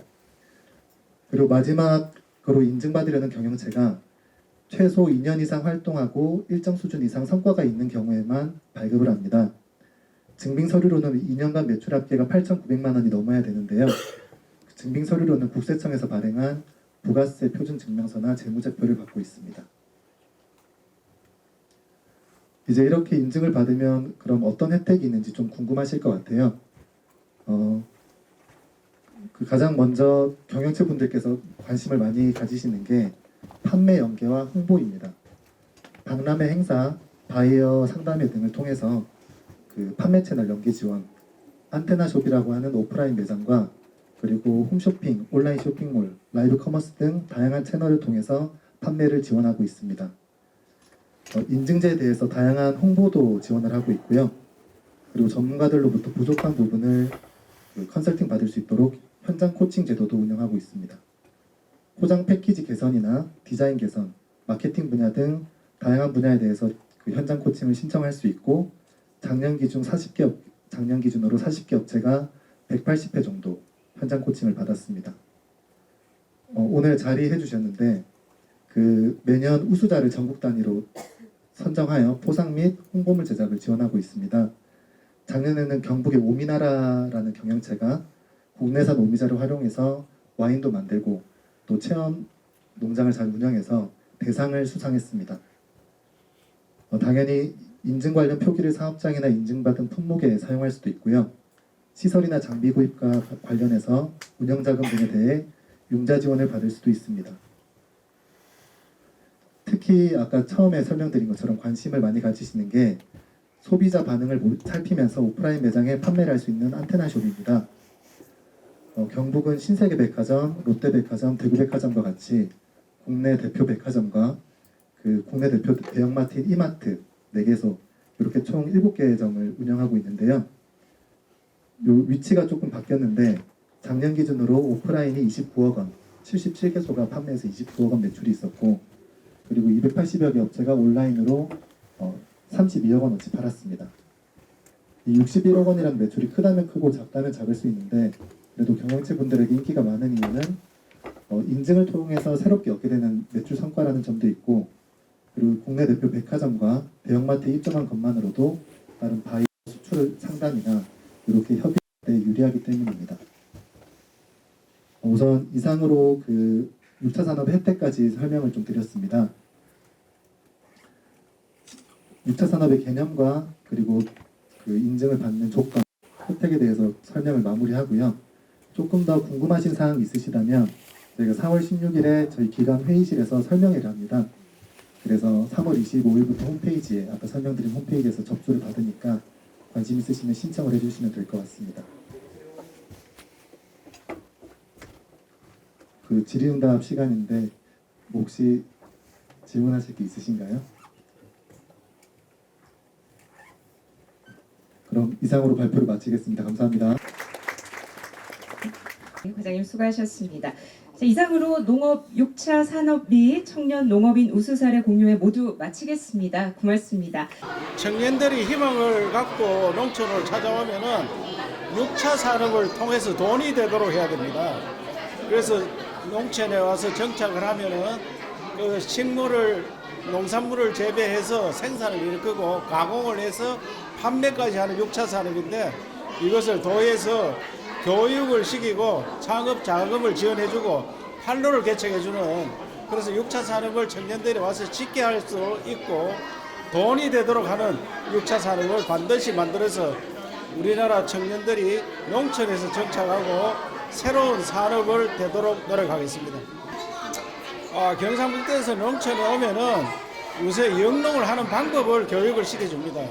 그리고 마지막으로 인증받으려는 경영체가 최소 2년 이상 활동하고 일정 수준 이상 성과가 있는 경우에만 발급을 합니다. 증빙서류로는 2년간 매출 합계가 8,900만 원이 넘어야 되는데요. 증빙서류로는 국세청에서 발행한 부가세 표준증명서나 재무제표를 받고 있습니다. 이제 이렇게 인증을 받으면 그럼 어떤 혜택이 있는지 좀 궁금하실 것 같아요. 가장 먼저 경영체 분들께서 관심을 많이 가지시는 게 판매 연계와 홍보입니다. 박람회 행사, 바이어 상담회 등을 통해서 그 판매 채널 연계 지원, 안테나숍이라고 하는 오프라인 매장과 그리고 홈쇼핑, 온라인 쇼핑몰, 라이브 커머스 등 다양한 채널을 통해서 판매를 지원하고 있습니다. 인증제에 대해서 다양한 홍보도 지원을 하고 있고요. 그리고 전문가들로부터 부족한 부분을 컨설팅 받을 수 있도록 현장 코칭 제도도 운영하고 있습니다. 포장 패키지 개선이나 디자인 개선, 마케팅 분야 등 다양한 분야에 대해서 그 현장 코칭을 신청할 수 있고 작년 기준으로 40개 업체가 180회 정도 현장 코칭을 받았습니다. 오늘 자리해 주셨는데 그 매년 우수자를 전국 단위로 선정하여 포상 및 홍보물 제작을 지원하고 있습니다. 작년에는 경북의 오미나라라는 경영체가 국내산 오미자를 활용해서 와인도 만들고 또 체험 농장을 잘 운영해서 대상을 수상했습니다. 당연히 인증 관련 표기를 사업장이나 인증받은 품목에 사용할 수도 있고요. 시설이나 장비 구입과 관련해서 운영자금 등에 대해 융자 지원을 받을 수도 있습니다. 특히 아까 처음에 설명드린 것처럼 관심을 많이 가지시는 게 소비자 반응을 살피면서 오프라인 매장에 판매를 할 수 있는 안테나숍입니다. 경북은 신세계백화점, 롯데백화점, 대구백화점과 같이 국내 대표 백화점과 그 국내 대표 대형마트인 이마트 4개소 이렇게 총 7개점을 운영하고 있는데요. 요 위치가 조금 바뀌었는데 작년 기준으로 오프라인이 29억 원, 77개소가 판매해서 29억 원 매출이 있었고 그리고 280여 개 업체가 온라인으로 32억 원어치 팔았습니다. 이 61억 원이라는 매출이 크다면 크고 작다면 작을 수 있는데 그래도 경영체 분들에게 인기가 많은 이유는 인증을 통해서 새롭게 얻게 되는 매출 성과라는 점도 있고 그리고 국내 대표 백화점과 대형마트에 입점한 것만으로도 다른 바이오 수출 상담이나 이렇게 협의할 때 유리하기 때문입니다. 우선 이상으로 그 6차 산업 혜택까지 설명을 좀 드렸습니다. 6차 산업의 개념과 그리고 그 인증을 받는 조건, 혜택에 대해서 설명을 마무리하고요. 조금 더 궁금하신 사항 있으시다면 저희가 4월 16일에 저희 기관 회의실에서 설명회를 합니다. 그래서 3월 25일부터 홈페이지에 아까 설명드린 홈페이지에서 접수를 받으니까 관심 있으시면 신청을 해주시면 될 것 같습니다. 그 질의응답 시간인데 혹시 질문하실 게 있으신가요? 그럼 이상으로 발표를 마치겠습니다. 감사합니다. 과장님 수고하셨습니다. 자, 이상으로 농업 6차 산업 및 청년 농업인 우수 사례 공유회 모두 마치겠습니다. 고맙습니다. 청년들이 희망을 갖고 농촌을 찾아오면은 6차 산업을 통해서 돈이 되도록 해야 됩니다. 그래서 농촌에 와서 정착을 하면은 그 식물을 농산물을 재배해서 생산을 일으키고 가공을 해서 판매까지 하는 6차 산업인데 이것을 도에서 교육을 시키고 창업 자금을 지원해주고 판로를 개척해주는 그래서 6차 산업을 청년들이 와서 짓게 할 수 있고 돈이 되도록 하는 6차 산업을 반드시 만들어서 우리나라 청년들이 농촌에서 정착하고 새로운 산업을 되도록 노력하겠습니다. 경상북도에서 농촌에 오면은 요새 영농을 하는 방법을 교육을 시켜줍니다.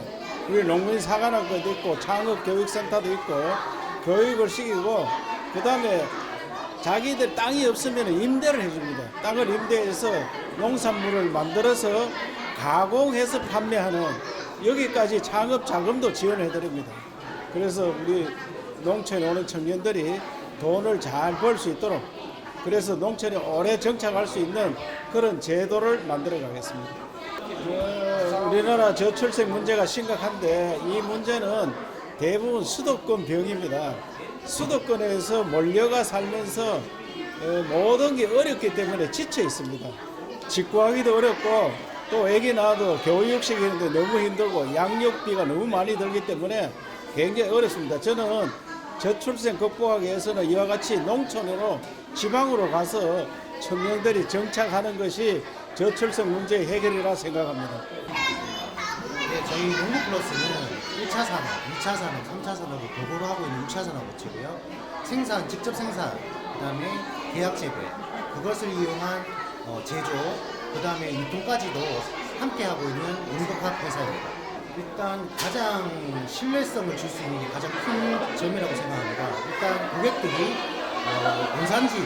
우리 농민 사관학교도 있고 창업교육센터도 있고 교육을 시키고 그 다음에 자기들 땅이 없으면 임대를 해줍니다. 땅을 임대해서 농산물을 만들어서 가공해서 판매하는 여기까지 창업 자금도 지원해드립니다. 그래서 우리 농촌에 오는 청년들이 돈을 잘 벌 수 있도록 그래서 농촌에 오래 정착할 수 있는 그런 제도를 만들어 가겠습니다. 우리나라 저출생 문제가 심각한데 이 문제는 대부분 수도권 병입니다. 수도권에서 몰려가 살면서 모든 게 어렵기 때문에 지쳐 있습니다. 직구하기도 어렵고 또 애기 낳아도 교육시키는데 너무 힘들고 양육비가 너무 많이 들기 때문에 굉장히 어렵습니다. 저는 저출생 극복하기 위해서는 이와 같이 농촌으로 지방으로 가서 청년들이 정착하는 것이 저출생 문제의 해결이라 생각합니다. 네, 저희 농부플러스는 1차 산업, 2차 산업, 3차 산업을 골고루 하고 있는 6차 산업 업체고요. 생산, 직접 생산, 그 다음에 계약 재배, 그것을 이용한 제조, 그 다음에 유통까지도 함께 하고 있는 운동합 회사입니다. 일단 가장 신뢰성을 줄 수 있는 게 가장 큰 점이라고 생각합니다. 일단 고객들이 원산지,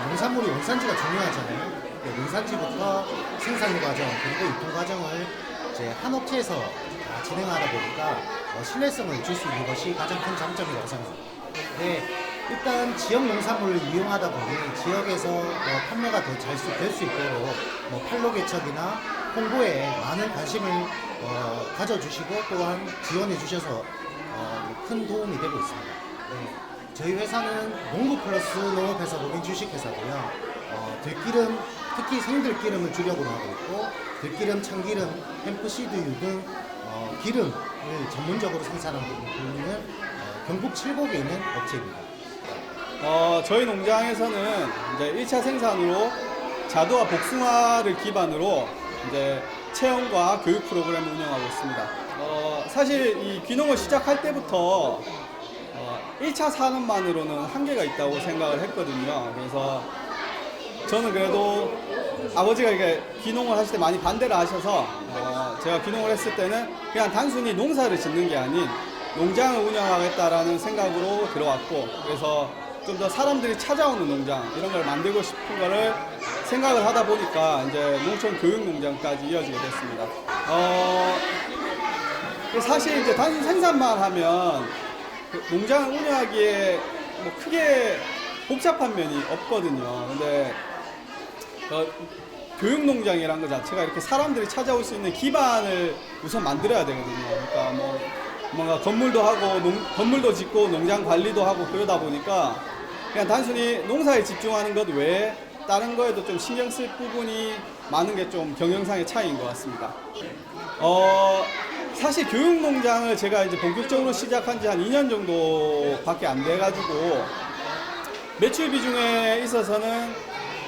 농산물이 원산지가 중요하잖아요. 농산지부터 생산 과정 그리고 유통 과정을 이제 한 업체에서 다 진행하다 보니까 신뢰성을 줄 수 있는 것이 가장 큰 장점이라고 생각합니다. 네, 일단 지역 농산물을 이용하다 보니 지역에서 판매가 더 잘 될 수 있도록 판로 개척이나 홍보에 많은 관심을 가져주시고 또한 지원해 주셔서 큰 도움이 되고 있습니다. 네, 저희 회사는 농구 플러스 농업회사 법인 주식회사고요. 들기름, 특히 생들기름을 주력으로 하고 있고 들기름, 참기름, 햄프시드유 등 기름을 전문적으로 생산하고 있는 경북 칠곡에 있는 업체입니다. 저희 농장에서는 이제 1차 생산으로 자두와 복숭아를 기반으로 이제 체험과 교육 프로그램을 운영하고 있습니다. 사실 이 귀농을 시작할 때부터 1차 산업만으로는 한계가 있다고 생각을 했거든요. 그래서 저는 그래도 아버지가 이게 귀농을 하실 때 많이 반대를 하셔서 제가 귀농을 했을 때는 그냥 단순히 농사를 짓는 게 아닌 농장을 운영하겠다라는 생각으로 들어왔고, 그래서 좀 더 사람들이 찾아오는 농장 이런 걸 만들고 싶은 거를 생각을 하다 보니까 이제 농촌 교육 농장까지 이어지게 됐습니다. 사실 이제 단순 생산만 하면 농장을 운영하기에 뭐 크게 복잡한 면이 없거든요. 근데 교육 농장이라는 것 자체가 이렇게 사람들이 찾아올 수 있는 기반을 우선 만들어야 되거든요. 그러니까 뭐 뭔가 건물도 하고 건물도 짓고 농장 관리도 하고 그러다 보니까 그냥 단순히 농사에 집중하는 것 외에 다른 거에도 좀 신경 쓸 부분이 많은 게 좀 경영상의 차이인 것 같습니다. 사실 교육 농장을 제가 이제 본격적으로 시작한 지 한 2년 정도밖에 안 돼가지고 매출 비중에 있어서는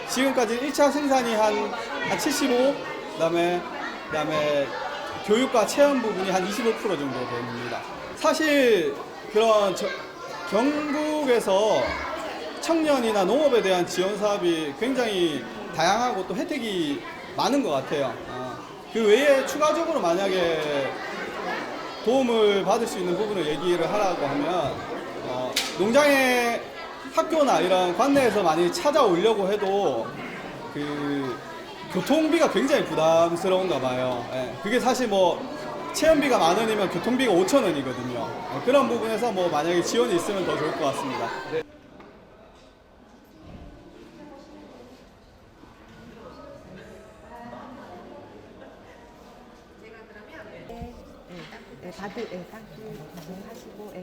지금까지 1차 생산이 한 75, 그다음에 교육과 체험 부분이 한 25% 정도 됩니다. 사실 그런 경북에서 청년이나 농업에 대한 지원 사업이 굉장히 다양하고 또 혜택이 많은 것 같아요. 그 외에 추가적으로 만약에 도움을 받을 수 있는 부분을 얘기를 하라고 하면 농장에 학교나 이런 관내에서 많이 찾아오려고 해도 그 교통비가 굉장히 부담스러운가 봐요. 그게 사실 뭐 체험비가 10,000원이면 교통비가 5,000원이거든요. 그런 부분에서 뭐 만약에 지원이 있으면 더 좋을 것 같습니다. 닦기 하시고,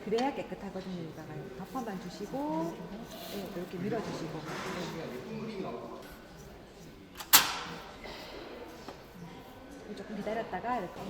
그래야 깨끗하거든요. 여기다가 덮어만 주시고, 이렇게 밀어주시고. 조금 기다렸다가 이렇게.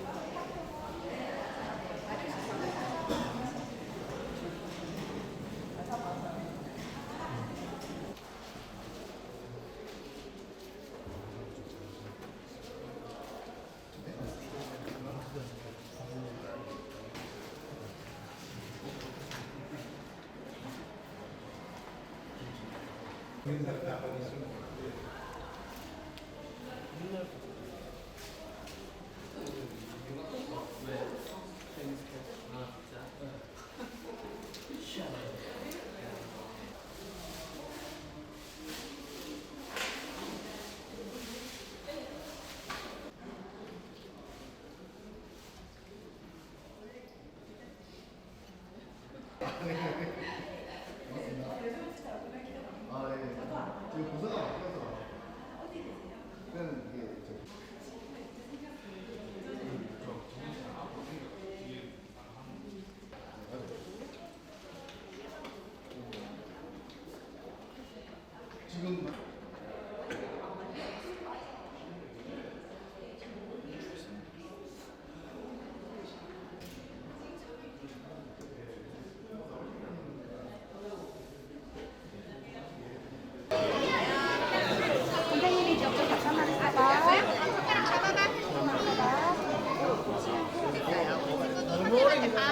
지금 고생하고